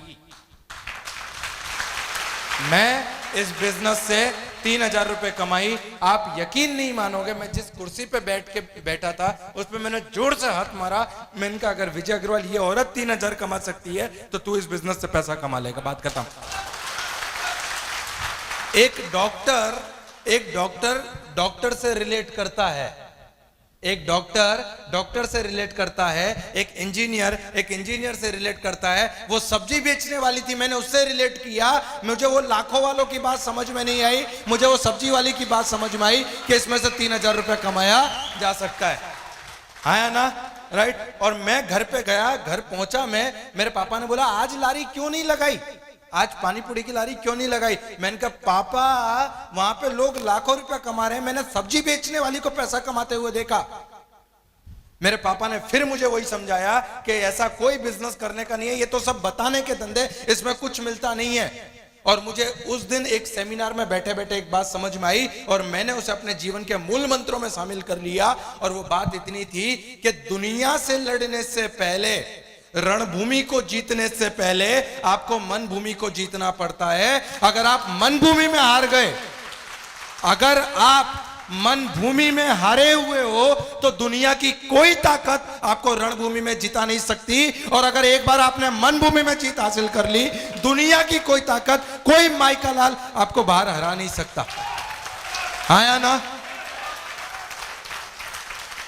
मैं इस बिजनेस से 3000 रुपए कमाई। आप यकीन नहीं मानोगे, मैं जिस कुर्सी पे बैठा था उस पे मैंने जोर से हाथ मारा। मैंने कहा अगर विजय अग्रवाल ये औरत 3000 कमा सकती है तो तू इस बिजनेस से पैसा कमा लेगा। बात खत्म। एक डॉक्टर से रिलेट करता है, एक डॉक्टर से रिलेट करता है, एक इंजीनियर से रिलेट करता है। वो सब्जी बेचने वाली थी, मैंने उससे रिलेट किया, मुझे वो लाखों वालों की बात समझ में नहीं आई, मुझे वो सब्जी वाली की बात समझ में आई कि इसमें से 3000 रुपए कमाया जा सकता है। आया ना, राइट। और मैं घर पे गया, घर पहुंचा मैं, मेरे पापा ने बोला आज लारी क्यों नहीं लगाई, आज पानी पूरी की लारी क्यों नहीं लगाई। मैंने कहा पापा वहां पे लोग लाखों रुपया कमा रहे हैं, मैंने सब्जी बेचने वाली को पैसा कमाते हुए देखा। मेरे पापा ने फिर मुझे वही समझाया कि ऐसा कोई बिजनेस करने का नहीं है, ये तो सब बताने के धंधे, इसमें कुछ मिलता नहीं है। और मुझे उस दिन एक सेमिनार में बैठे बैठे एक बात समझ में आई और मैंने उसे अपने जीवन के मूल मंत्रों में शामिल कर लिया। और वो बात इतनी थी कि दुनिया से लड़ने से पहले, रणभूमि को जीतने से पहले आपको मन भूमि को जीतना पड़ता है। अगर आप मन भूमि में हार गए, अगर आप मन भूमि में हारे हुए हो तो दुनिया की कोई ताकत आपको रणभूमि में जिता नहीं सकती। और अगर एक बार आपने मन भूमि में जीत हासिल कर ली, दुनिया की कोई ताकत, कोई माइका लाल आपको बाहर हरा नहीं सकता। आया ना।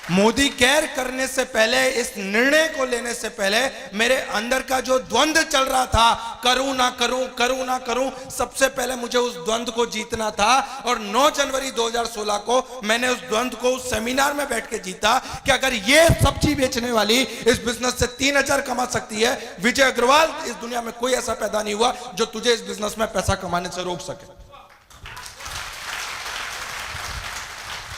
मोदी केयर करने से पहले, इस निर्णय को लेने से पहले मेरे अंदर का जो द्वंद्व चल रहा था, करूं ना करूं, करूं ना करूं, सबसे पहले मुझे उस द्वंद्व को जीतना था। और 9 जनवरी 2016 को मैंने उस द्वंद्व को उस सेमिनार में बैठ के जीता कि अगर ये सब्जी बेचने वाली इस बिजनेस से 3000 कमा सकती है, विजय अग्रवाल, इस दुनिया में कोई ऐसा पैदा नहीं हुआ जो तुझे इस बिजनेस में पैसा कमाने से रोक सके।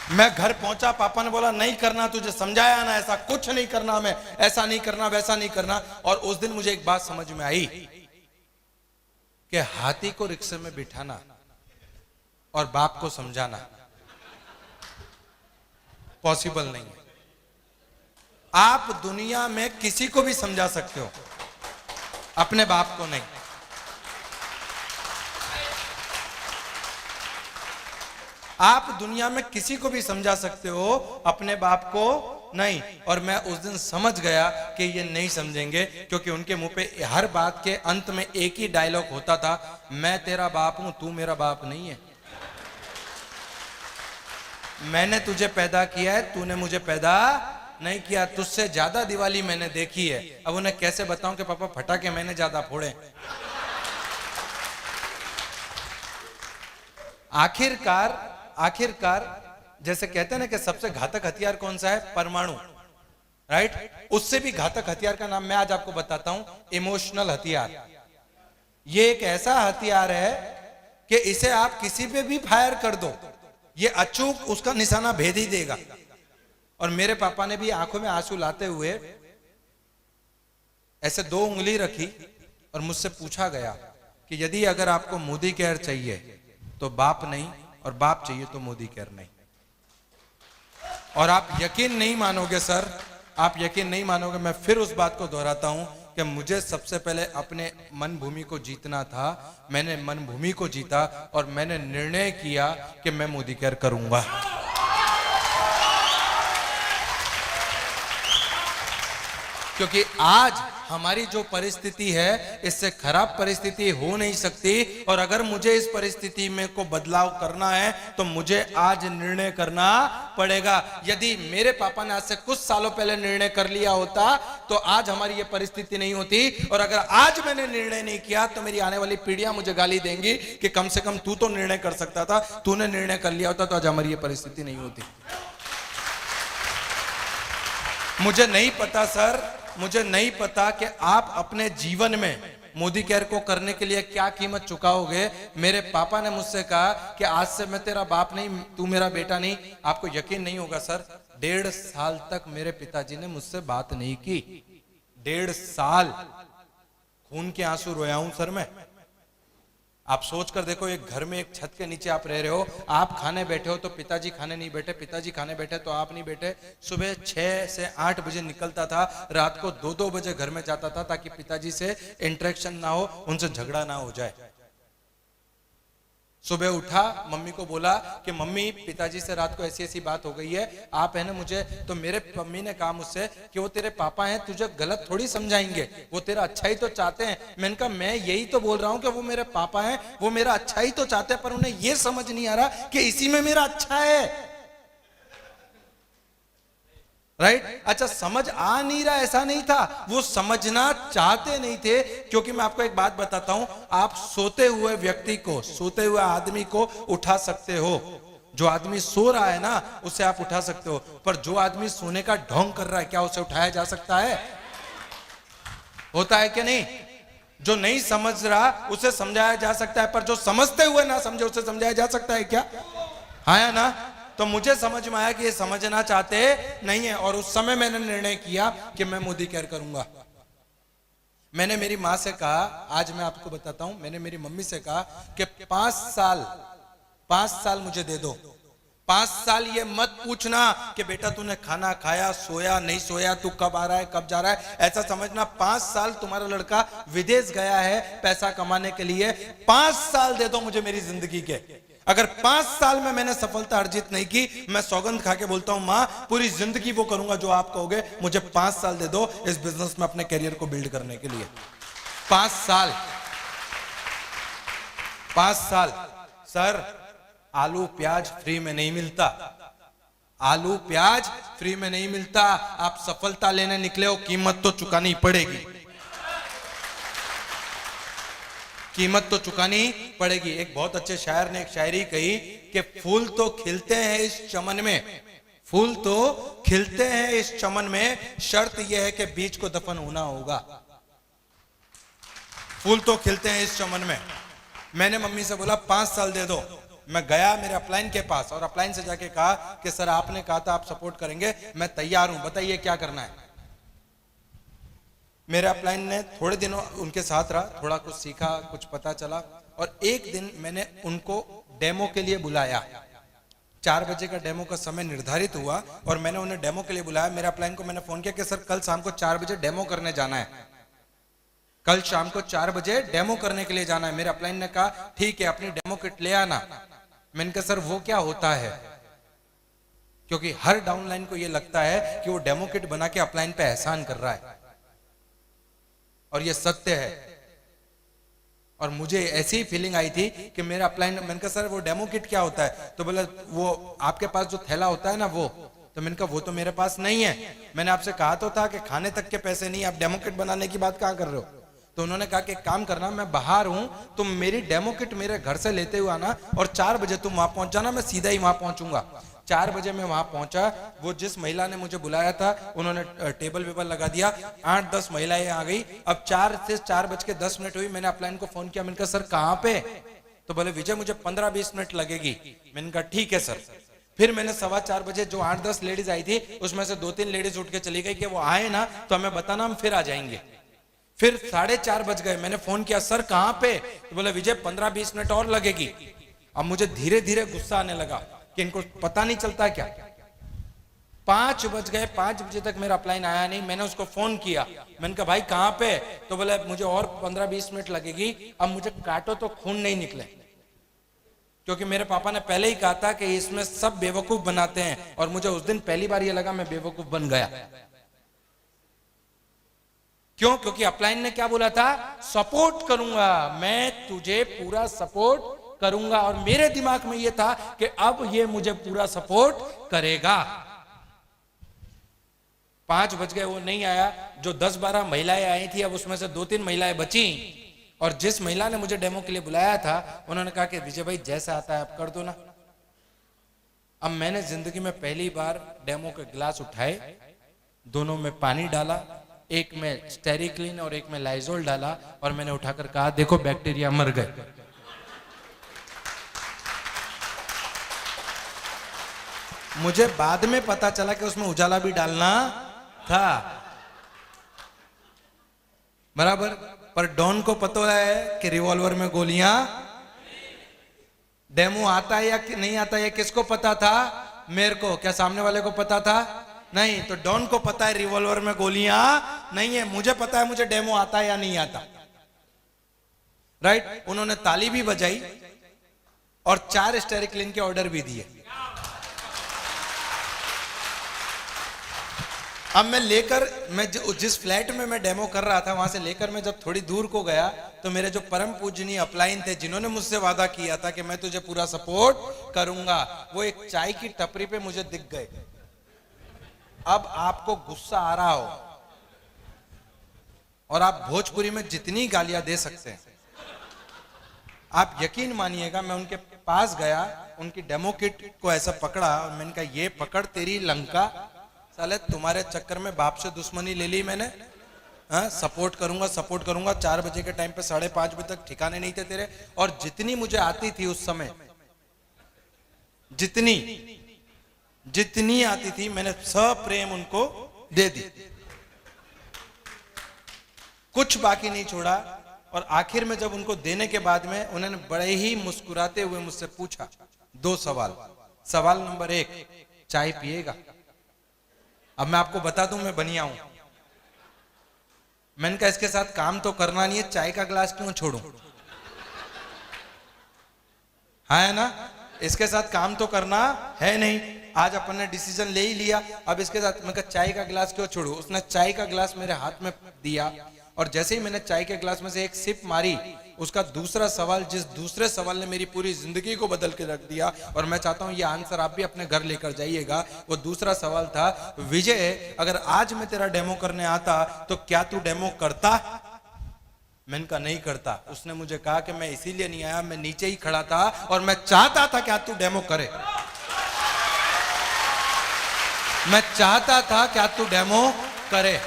मैं घर पहुंचा, पापा ने बोला नहीं करना, तुझे समझाया ना, ऐसा कुछ नहीं करना, मैं ऐसा नहीं करना, वैसा नहीं करना। और उस दिन मुझे एक बात समझ में आई कि हाथी को रिक्शे में बिठाना और बाप को समझाना पॉसिबल नहीं है। आप दुनिया में किसी को भी समझा सकते हो, अपने बाप को नहीं। आप दुनिया में किसी को भी समझा सकते हो, अपने बाप को नहीं। और मैं उस दिन समझ गया कि ये नहीं समझेंगे, क्योंकि उनके मुंह पे हर बात के अंत में एक ही डायलॉग होता था, मैं तेरा बाप हूं, तू मेरा बाप नहीं है। मैंने तुझे पैदा किया है, तूने मुझे पैदा नहीं किया। तुझसे ज्यादा दिवाली मैंने देखी है। अब उन्हें कैसे बताऊं कि पापा फटाके मैंने ज्यादा फोड़े। आखिरकार जैसे कहते हैं ना कि सबसे घातक हथियार कौन सा है, परमाणु, राइट। उससे भी घातक हथियार का नाम मैं आज आपको बताता हूं, इमोशनल हथियार। ये एक ऐसा हथियार है कि इसे आप किसी पे भी फायर कर दो, ये अचूक उसका निशाना भेद ही देगा। और मेरे पापा ने भी आंखों में आंसू लाते हुए ऐसे 2 उंगली रखी और मुझसे पूछा गया कि यदि अगर आपको मोदी केयर चाहिए तो बाप नहीं, और बाप चाहिए तो मोदी केयर नहीं। और आप यकीन नहीं मानोगे सर, आप यकीन नहीं मानोगे, मैं फिर उस बात को दोहराता हूं कि मुझे सबसे पहले अपने मन भूमि को जीतना था। मैंने मन भूमि को जीता और मैंने निर्णय किया कि मैं मोदी केयर करूंगा। क्योंकि आज हमारी जो परिस्थिति है, इससे खराब परिस्थिति हो नहीं सकती। और अगर मुझे इस परिस्थिति में को बदलाव करना है तो मुझे आज निर्णय करना पड़ेगा। यदि मेरे पापा ने आज से कुछ सालों पहले निर्णय कर लिया होता तो आज हमारी ये परिस्थिति नहीं होती। और अगर आज मैंने निर्णय नहीं किया तो मेरी आने वाली पीढ़ियां मुझे गाली देंगी कि कम से कम तू तो निर्णय कर सकता था, तूने निर्णय कर लिया होता तो आज हमारी ये परिस्थिति नहीं होती। मुझे नहीं पता सर, मुझे नहीं पता कि आप अपने जीवन में मोदी केयर को करने के लिए क्या कीमत चुकाओगे। मेरे पापा ने मुझसे कहा कि आज से मैं तेरा बाप नहीं, तू मेरा बेटा नहीं। आपको यकीन नहीं होगा सर, 1.5 साल तक मेरे पिताजी ने मुझसे बात नहीं की। 1.5 साल खून के आंसू रोया हूं सर मैं। आप सोच कर देखो, एक घर में एक छत के नीचे आप रह रहे हो, आप खाने बैठे हो तो पिताजी खाने नहीं बैठे, पिताजी खाने बैठे तो आप नहीं बैठे। सुबह 6 से 8 बजे निकलता था, रात को 2-2 बजे घर में जाता था ताकि पिताजी से इंटरेक्शन ना हो, उनसे झगड़ा ना हो जाए। सुबह उठा, मम्मी को बोला कि मम्मी पिताजी से रात को ऐसी ऐसी बात हो गई है, आप है ना मुझे, तो मेरे मम्मी ने कहा मुझसे कि वो तेरे पापा हैं, तुझे गलत थोड़ी समझाएंगे, वो तेरा अच्छा ही तो चाहते हैं। मैंने कहा मैं यही तो बोल रहा हूं कि वो मेरे पापा हैं, वो मेरा अच्छा ही तो चाहते हैं, पर उन्हें ये समझ नहीं आ रहा कि इसी में मेरा अच्छा है। राइट? अच्छा, समझ आ नहीं रहा ऐसा नहीं था, वो समझना चाहते नहीं थे। क्योंकि मैं आपको एक बात बताता हूं, आप सोते हुए व्यक्ति को, सोते हुए आदमी को उठा सकते हो। जो आदमी सो रहा है ना, उसे आप उठा सकते हो, पर जो आदमी सोने का ढोंग कर रहा है, क्या उसे उठाया जा सकता है? होता है कि नहीं? जो नहीं समझ रहा उसे समझाया जा सकता है, पर जो समझते हुए ना समझे उसे समझाया जा सकता है क्या? हाँ या ना? तो मुझे समझ में आया कि ये समझना चाहते नहीं है, और उस समय मैंने निर्णय किया कि मैं मोदी केयर करूंगा। मैंने मेरी माँ से कहा, आज मैं आपको बताता हूं, मैंने मेरी मम्मी से कहा कि 5 साल मुझे दे दो। 5 साल ये मत पूछना कि बेटा तूने खाना खाया, सोया नहीं सोया, तू कब आ रहा है, कब जा रहा है, ऐसा समझना। 5 साल तुम्हारा लड़का विदेश गया है पैसा कमाने के लिए, 5 साल दे दो मुझे मेरी जिंदगी के। अगर 5 साल में मैंने सफलता अर्जित नहीं की, मैं सौगंध खा के बोलता हूं मां, पूरी जिंदगी वो करूंगा जो आप कहोगे, मुझे 5 साल दे दो इस बिजनेस में अपने करियर को बिल्ड करने के लिए। 5 साल। 5 साल। सर, आलू प्याज फ्री में नहीं मिलता, आलू प्याज फ्री में नहीं मिलता। आप सफलता लेने निकले हो, कीमत तो चुकानी पड़ेगी, कीमत तो चुकानी पड़ेगी। एक बहुत अच्छे शायर ने एक शायरी कही कि फूल तो खिलते हैं इस चमन में, फूल तो खिलते हैं इस चमन में, शर्त यह है कि बीज को दफन होना होगा। फूल तो खिलते हैं इस चमन में। मैंने मम्मी से बोला 5 साल दे दो। मैं गया मेरे अपलाइन के पास और अपलाइन से जाके कहा कि सर आपने कहा था आप सपोर्ट करेंगे, मैं तैयार हूं, बताइए क्या करना है। मेरे अपलाइन ने थोड़े दिनों उनके साथ रहा, थोड़ा कुछ सीखा, कुछ पता चला, और एक दिन मैंने उनको डेमो के लिए बुलाया। 4 बजे का डेमो का समय निर्धारित हुआ और मैंने उन्हें डेमो के लिए बुलाया। मेरे अपलाइन को मैंने फोन किया कि सर कल शाम को 4 बजे डेमो करने जाना है, कल शाम को 4 बजे डेमो करने के लिए जाना है। मेरे अपलाइन ने कहा ठीक है, अपनी डेमो किट ले आना। मैंने कहा सर वो क्या होता है? क्योंकि हर डाउनलाइन को यह लगता है कि वो डेमो किट बना के अपलाइन पे एहसान कर रहा है, और ये सत्य है। और मुझे ऐसी ही फीलिंग आई थी कि मेरा अपलाइन, मैंने कहा सर वो डेमो किट क्या होता है? तो बोला वो आपके पास जो थैला होता है ना वो। तो मैंने कहा वो तो मेरे पास नहीं है, मैंने आपसे कहा तो था कि खाने तक के पैसे नहीं, आप डेमो किट बनाने की बात कहाँ कर रहे हो? तो उन्होंने कहा कि एक काम करना, मैं बाहर हूं, तुम मेरी डेमो किट मेरे घर से लेते हुए आना और 4 बजे तुम वहां पहुंच जाना, मैं सीधा ही वहां पहुंचूंगा। 4 बजे मैं वहां पहुंचा, वो जिस महिला ने मुझे बुलाया था उन्होंने टेबल वेबल लगा दिया, 8-10 महिलाएं आ गई। अब 4 से 4:10 हुई, मैंने अपलाइन को फोन किया, मैंने कहा सर कहाँ पे? तो बोले विजय मुझे 15-20 मिनट लगेगी। मैंने कहा ठीक है सर। फिर मैंने 4:15 बजे जो 8-10 लेडीज आई थी उसमें से 2-3 लेडीज उठ के चली गई कि वो आए ना तो हमें बताना, हम फिर आ जाएंगे। फिर 4:30 बज गए, मैंने फोन किया सर कहाँ पे? तो बोले विजय 15-20 मिनट और लगेगी। अब मुझे धीरे धीरे गुस्सा आने लगा कि इनको पता नहीं चलता क्या। 5 बज गए, 5 बजे तक मेरा अपलाइन आया नहीं। मैंने उसको फोन किया, मैंने कहा भाई कहाँ पे? तो बोले मुझे और 15-20 मिनट लगेगी। अब मुझे काटो तो खून नहीं निकले, क्योंकि मेरे पापा ने पहले ही कहा था कि इसमें सब बेवकूफ बनाते हैं, और मुझे उस दिन पहली बार ये लगा मैं बेवकूफ बन गया। क्यों? क्योंकि अपलाइन ने क्या बोला था? सपोर्ट करूंगा, मैं तुझे पूरा सपोर्ट करूंगा, और मेरे दिमाग में यह था कि अब ये मुझे पूरा सपोर्ट करेगा। 5 बज गए, वो नहीं आया। जो 10-12 महिलाएं आई थी, अब उसमें से 2-3 महिलाएं बची, और जिस महिला ने मुझे डेमो के लिए बुलाया था उन्होंने कहा कि विजय भाई जैसा आता है आप कर दो ना। अब मैंने जिंदगी में पहली बार डेमो के गिलास उठाए, दोनों में पानी डाला, एक में स्टेरिक्लीन और एक में लाइजोल डाला, और मैंने उठाकर कहा देखो बैक्टीरिया मर गए। मुझे बाद में पता चला कि उसमें उजाला भी डालना था। बराबर। पर डॉन को पता है कि रिवॉल्वर में गोलियां, डेमो आता है या नहीं आता है, किसको पता था? मेरे को। क्या सामने वाले को पता था? नहीं। तो डॉन को पता है रिवॉल्वर में गोलियां नहीं है, मुझे पता है मुझे डेमो आता है या नहीं आता। राइट। उन्होंने ताली भी बजाई और 4 स्टेरिक्लिन के ऑर्डर भी दिए। अब मैं जिस फ्लैट में मैं डेमो कर रहा था, वहां से लेकर मैं जब थोड़ी दूर को गया तो मेरे जो परम पूजनीय अपलाइन थे, जिन्होंने मुझसे वादा किया था कि मैं तुझे पूरा सपोर्ट करूंगा, वो एक चाय की टपरी पे मुझे दिख गए। अब आपको गुस्सा आ रहा हो और आप भोजपुरी में जितनी गालियां दे सकते हैं, आप यकीन मानिएगा, मैं उनके पास गया, उनकी डेमो किट को ऐसा पकड़ा और मैंने कहा ये पकड़ तेरी लंका, साले तुम्हारे चक्कर में बाप से दुश्मनी ले ली मैंने। हाँ, सपोर्ट करूंगा 4 बजे के टाइम पे 5:30 बजे तक ठिकाने नहीं थे तेरे। और जितनी मुझे आती थी उस समय, जितनी आती थी मैंने सब प्रेम उनको दे दी, कुछ बाकी नहीं छोड़ा। और आखिर में जब उनको देने के बाद में उन्होंने बड़े ही मुस्कुराते हुए मुझसे पूछा 2 सवाल। सवाल नंबर 1, चाय पिएगा? अब मैं आपको बता दूं, मैं बनिया हूं। मैंने कहा इसके साथ काम तो करना नहीं है, चाय का ग्लास क्यों छोड़ूं? हाँ है ना, इसके साथ काम तो करना है नहीं, आज अपन ने डिसीजन ले ही लिया, अब इसके साथ मैं कहा चाय का गिलास क्यों छोड़ू। उसने चाय का गिलास मेरे हाथ में दिया और जैसे ही मैंने चाय के गिलास में से एक सिप मारी, उसका दूसरा सवाल, जिस दूसरे सवाल ने मेरी पूरी जिंदगी को बदल के रख दिया, और मैं चाहता हूं ये आंसर आप भी अपने घर लेकर जाइएगा। वो दूसरा सवाल था, विजय अगर आज मैं तेरा डेमो करने आता तो क्या तू डेमो करता? मैंने कहा नहीं करता। उसने मुझे कहा कि मैं इसीलिए नहीं आया, मैं नीचे ही खड़ा था और मैं चाहता था क्या तू डेमो करे, मैं चाहता था क्या तू डेमो करे।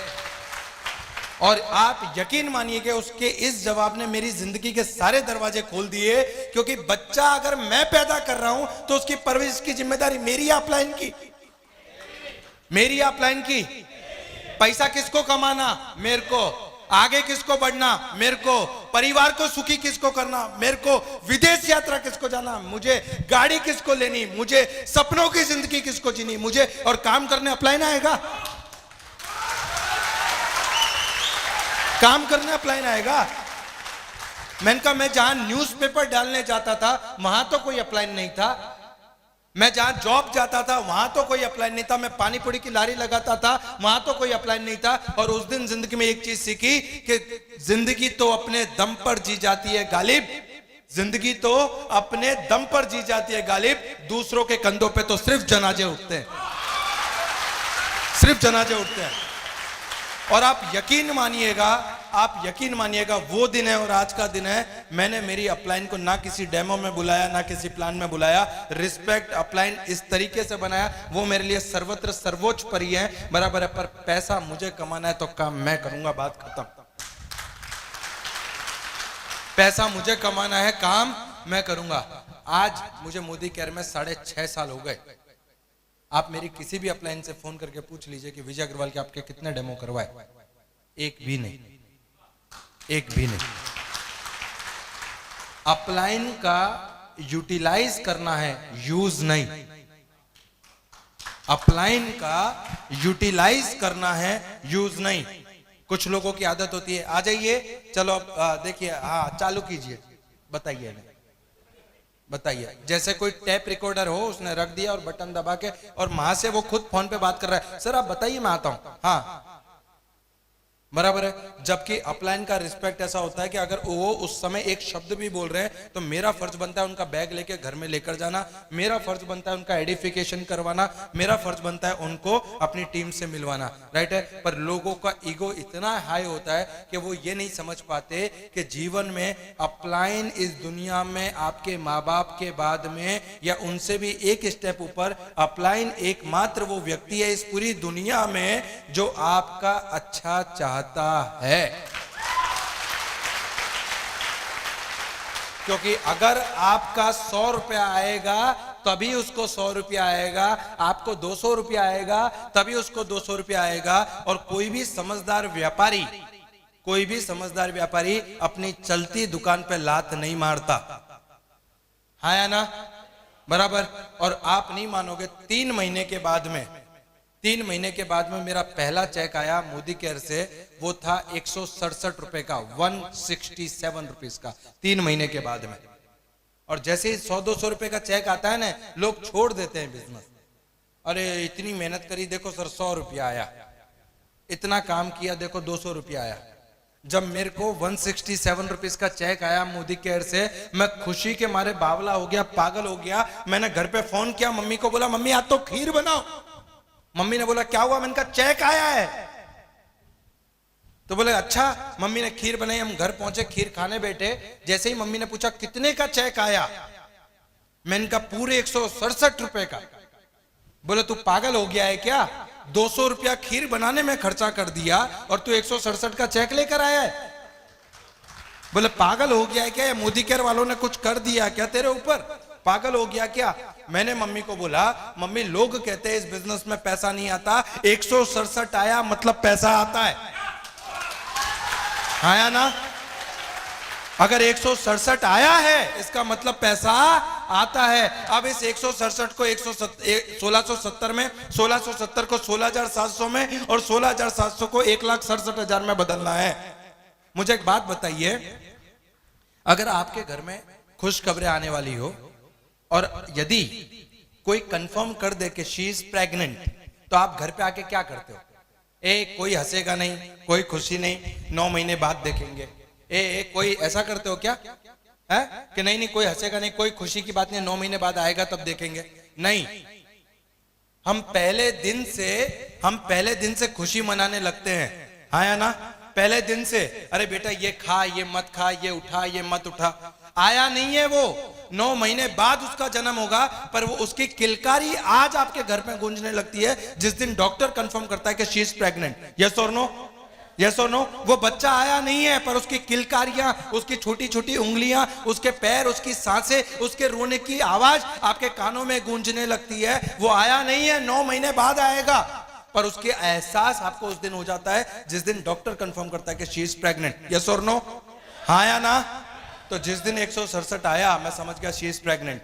और आप यकीन मानिए कि उसके इस जवाब ने मेरी जिंदगी के सारे दरवाजे खोल दिए, क्योंकि बच्चा अगर मैं पैदा कर रहा हूं तो उसकी परवरिश की जिम्मेदारी मेरी अपलाइन की, मेरी अपलाइन की। पैसा किसको कमाना? मेरे को। आगे किसको बढ़ना? मेरे को। परिवार को सुखी किसको करना? मेरे को। विदेश यात्रा किसको जाना? मुझे। गाड़ी किसको लेनी? मुझे। सपनों की जिंदगी किसको जीनी? मुझे। और काम करने अपलाइन आएगा, काम करने अपलाइन आएगा। मैंने कहा मैं जहां न्यूज़पेपर डालने जाता था वहां तो कोई अपलाइन नहीं था, मैं जहां जॉब जाता था वहां तो कोई अपलाइन नहीं था, मैं पानी पूरी की लारी लगाता था वहां तो कोई अपलाइन नहीं था। और उस दिन जिंदगी में एक चीज सीखी कि जिंदगी तो अपने दम पर जी जाती है गालिब, जिंदगी तो अपने दम पर जी जाती है गालिब, दूसरों के कंधों पे तो सिर्फ जनाजे उठते हैं, सिर्फ जनाजे उठते हैं। और आप यकीन मानिएगा वो दिन है और आज का दिन है, मैंने मेरी अपलाइन को ना किसी डेमो में बुलाया ना किसी प्लान में बुलाया, रिस्पेक्ट अपलाइन इस तरीके से बनाया, वो मेरे लिए सर्वत्र सर्वोच्च परी है, बराबर है। पर पैसा मुझे कमाना है तो काम मैं करूंगा, बात खत्म। पैसा मुझे कमाना है, काम मैं करूंगा। आज मुझे मोदी केयर में 6.5 साल हो गए। आप मेरी किसी भी अपलाइन से फोन करके पूछ लीजिए कि विजय अग्रवाल के आपके कितने डेमो करवाए, एक भी नहीं, एक भी नहीं। अपलाइन का यूटिलाइज करना है, यूज नहीं। अपलाइन का यूटिलाइज करना है, यूज नहीं। कुछ लोगों की आदत होती है, आ जाइए चलो अब देखिए, हाँ चालू कीजिए, बताइए बताइए। जैसे कोई टेप रिकॉर्डर हो, उसने रख दिया और बटन दबा के, और वहां से वो खुद फोन पे बात कर रहा है, सर आप बताइए मैं आता हूं, हाँ बराबर है। जबकि अपलाइन का रिस्पेक्ट ऐसा होता है कि अगर वो उस समय एक शब्द भी बोल रहे हैं तो मेरा फर्ज बनता है उनका बैग लेके घर में लेकर जाना, मेरा फर्ज बनता है उनका एडिफिकेशन करवाना, मेरा फर्ज बनता है उनको अपनी टीम से मिलवाना, राइट है। पर लोगों का ईगो इतना हाई होता है कि वो ये नहीं समझ पाते कि जीवन में अपलाइन इस दुनिया में आपके माँ बाप के बाद में या उनसे भी एक स्टेप ऊपर, अपलाइन एकमात्र वो व्यक्ति है इस पूरी दुनिया में जो आपका अच्छा चाहता है। क्योंकि अगर आपका 100 रुपया आएगा तभी उसको 100 रुपया आएगा, आपको 200 रुपया आएगा तभी उसको 200 रुपया आएगा। और कोई भी समझदार व्यापारी, कोई भी समझदार व्यापारी अपनी चलती दुकान पे लात नहीं मारता, हाँ या ना, बराबर। और आप नहीं मानोगे, 3 महीने के बाद में मेरा पहला चेक आया मोदी केयर से, वो था 167 रुपए का, 167 रुपीज का, 3 महीने के बाद में। और जैसे ही 100-200 रुपए का चेक आता है ना, लोग छोड़ देते हैं बिजनेस। अरे इतनी मेहनत करी, देखो सर 100 रुपया आया, इतना काम किया, देखो 200 रुपया आया। जब मेरे को 167 रुपीज का चेक आया मोदी केयर से, मैं खुशी के मारे बावला हो गया, पागल हो गया। मैंने घर पे फोन किया, मम्मी को बोला, मम्मी आज तो खीर बनाओ। मम्मी ने बोला क्या हुआ? मैंने कहा चेक आया है। तो बोले अच्छा। मम्मी ने खीर बनाई, हम घर पहुंचे, खीर खाने बैठे। जैसे ही मम्मी ने पूछा कितने का चेक आया, मैंने कहा पूरे 167 रुपए का। बोले तू पागल हो गया है क्या? 200 रुपया खीर बनाने में खर्चा कर दिया और तू 167 का चेक लेकर आया है? बोले पागल हो गया है क्या? मोदी केयर वालों ने कुछ कर दिया क्या तेरे ऊपर? पागल हो गया क्या? मैंने मम्मी को बोला, मम्मी लोग कहते हैं इस बिजनेस में पैसा नहीं आता, 167 आया मतलब पैसा आता है, आया ना? अगर 167 आया है इसका मतलब पैसा आता है। अब इस 167 को 1670 में, 1670 को 16,700 में और 16,700 को 1,67,000 में बदलना है। मुझे एक बात बताइए, अगर आपके घर में खुशखबरें आने वाली हो और यदि कोई कंफर्म कर दे कि शी इज प्रेग्नेंट, तो आप घर पे आके क्या करते हो? कोई हंसेगा नहीं, कोई खुशी नहीं, 9 महीने बाद देखेंगे। कोई ऐसा करते हो क्या? है कि नहीं नहीं कोई हंसेगा नहीं, कोई खुशी की बात नहीं, 9 महीने बाद आएगा तब देखेंगे। नहीं, हम पहले दिन से खुशी मनाने लगते हैं, हाँ या ना? पहले दिन से, अरे बेटा ये खा, ये मत खा, ये उठा, ये मत उठा। आया नहीं है वो, 9 महीने बाद उसका जन्म होगा, पर वो उसकी किलकारी आज आपके घर में गूंजने लगती है जिस दिन डॉक्टर कंफर्म करता है कि शी इज प्रेग्नेंट। यस और नो? यस और नो? वो बच्चा आया नहीं है, पर उसकी किलकारियां, उसकी छोटी छोटी उंगलियां, उसके पैर, उसकी सांसें, उसके रोने की आवाज आपके कानों में गूंजने लगती है। वो आया नहीं है, 9 महीने बाद आएगा, पर उसके एहसास आपको उस दिन हो जाता है जिस दिन डॉक्टर कंफर्म करता है कि शी इज प्रेग्नेंट। यस और नो? हाँ या ना? तो जिस दिन 167 आया, मैं समझ गया शी इज प्रेग्नेंट।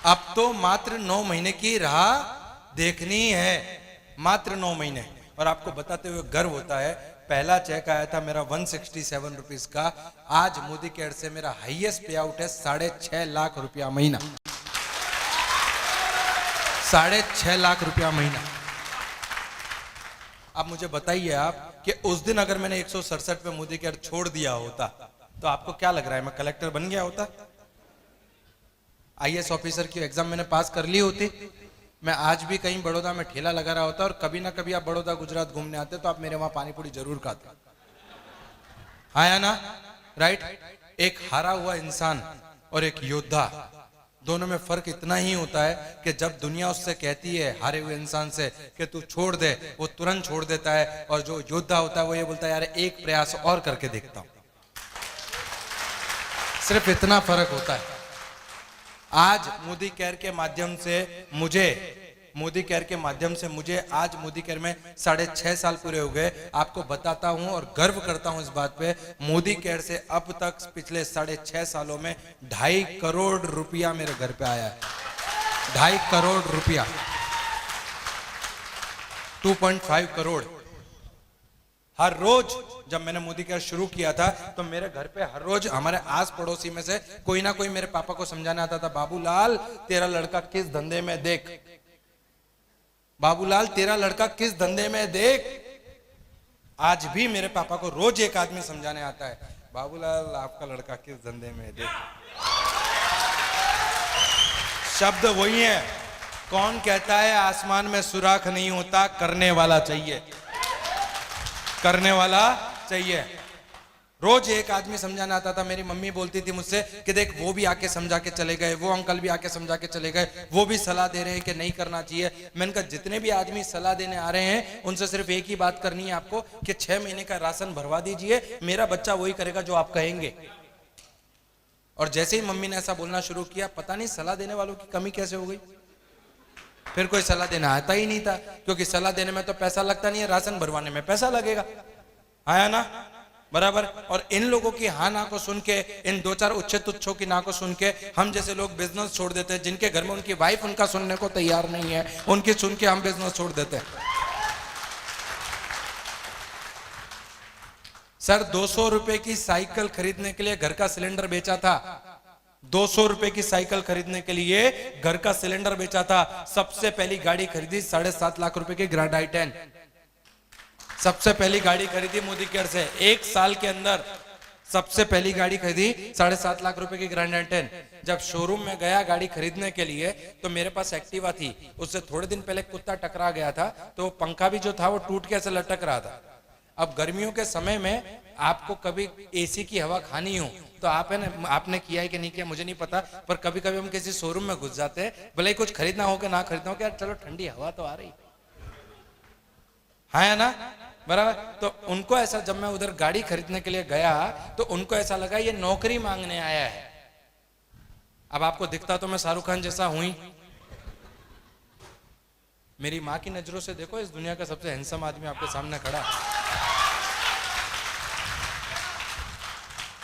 अब तो मात्र 9 महीने की राह देखनी है, मात्र 9 महीने। और आपको बताते हुए गर्व होता है, पहला चेक आया था मेरा 167 रुपीज का। आज मोदी केयर से मेरा हाईएस्ट पे आउट है 6.5 लाख रुपया महीना, 6.5 लाख रुपया महीना। अब मुझे बताइए आप कि उस दिन अगर मैंने 167 पे मोदी केयर छोड़ दिया होता तो आपको क्या लग रहा है, मैं कलेक्टर बन गया होता? आईएएस ऑफिसर की एग्जाम मैंने पास कर ली होती, मैं आज भी कहीं बड़ौदा में ठेला लगा रहा होता। और कभी ना कभी आप बड़ौदा गुजरात घूमने आते तो आप मेरे वहां पानी पूरी जरूर खाते, आया ना? राइट? एक हारा हुआ इंसान और एक योद्धा, दोनों में फर्क इतना ही होता है कि जब दुनिया उससे कहती है हारे हुए इंसान से कि तू छोड़ दे, वो तुरंत छोड़ देता है। और जो योद्धा होता है वो ये बोलता है यार एक प्रयास और करके देखता हूं। सिर्फ इतना फर्क होता है। आज मोदी केयर के माध्यम से मुझे आज मोदी केयर में 6.5 साल पूरे हो गए। आपको बताता हूं और गर्व करता हूं इस बात पे, मोदी केयर से अब तक पिछले 6.5 सालों में 2.5 करोड़ रुपया मेरे घर पे आया है। 2.5 करोड़ रुपया, 2.5 करोड़ हर रोज। जब मैंने मोदी केयर शुरू किया था तो मेरे घर पे हर रोज हमारे आस पड़ोसी में से कोई ना कोई मेरे पापा को समझाने आता था, बाबूलाल तेरा लड़का किस धंधे में देख, बाबूलाल तेरा लड़का किस धंधे में देख। आज भी मेरे पापा को रोज एक आदमी समझाने आता है, बाबूलाल आपका लड़का किस धंधे में देख। शब्द वही है, कौन कहता है आसमान में सुराख नहीं होता, करने वाला चाहिए, करने वाला चाहिए। रोज एक आदमी समझाना आता था। मेरी मम्मी बोलती थी मुझसे कि देख वो भी आके समझा के चले गए, वो अंकल भी आके समझा के चले गए, वो भी सलाह दे रहे हैं कि नहीं करना चाहिए। मैंने कहा जितने भी आदमी सलाह देने आ रहे हैं उनसे सिर्फ एक ही बात करनी है आपको कि 6 महीने का राशन भरवा दीजिए, मेरा बच्चा वही करेगा जो आप कहेंगे। और जैसे ही मम्मी ने ऐसा बोलना शुरू किया, पता नहीं सलाह देने वालों की कमी कैसे हो गई। फिर कोई सलाह देना आता ही नहीं था, क्योंकि सलाह देने में तो पैसा लगता नहीं है, राशन भरवाने में पैसा लगेगा, आया ना बराबर। और इन लोगों की हाँ ना को सुन के, इन दो चार उच्च तुच्छों की ना को सुन के हम जैसे लोग बिजनेस छोड़ देते हैं, जिनके घर में उनकी वाइफ उनका सुनने को तैयार नहीं है, उनकी सुन के हम बिजनेस छोड़ देते हैं। सर 200 रुपए की साइकिल खरीदने के लिए घर का सिलेंडर बेचा था, 200 रुपए की साइकिल खरीदने के लिए घर का सिलेंडर बेचा था। सबसे पहली गाड़ी खरीदी 7.5 लाख रुपए की ग्रैंड i10, सबसे पहली गाड़ी खरीदी मोदी केयर से। 1 साल के अंदर सबसे पहली गाड़ी खरीदी 7.5 लाख रुपए की ग्रैंड i10। जब शोरूम में गया गाड़ी खरीदने के लिए तो मेरे पास एक्टिवा थी, उससे थोड़े दिन पहले कुत्ता टकरा गया था, तो पंखा भी जो था वो टूट के ऐसे लटक रहा था। अब गर्मियों के समय में आपको कभी एसी की हवा खानी हो तो आप है ना, आपने किया है कि नहीं किया मुझे नहीं पता, पर कभी कभी हम किसी शोरूम में घुस जाते हैं, भले ही कुछ खरीदना हो कि ना खरीदना हो, कि यार चलो ठंडी हवा तो आ रही है ना बराबर। तो उनको ऐसा, जब मैं उधर गाड़ी खरीदने के लिए गया तो उनको ऐसा लगा ये नौकरी मांगने आया है। अब आपको दिखता तो मैं शाहरुख खान जैसा हूं ही, मेरी माँ की नजरों से देखो, इस दुनिया का सबसे हैंडसम आदमी आपके सामने खड़ा है।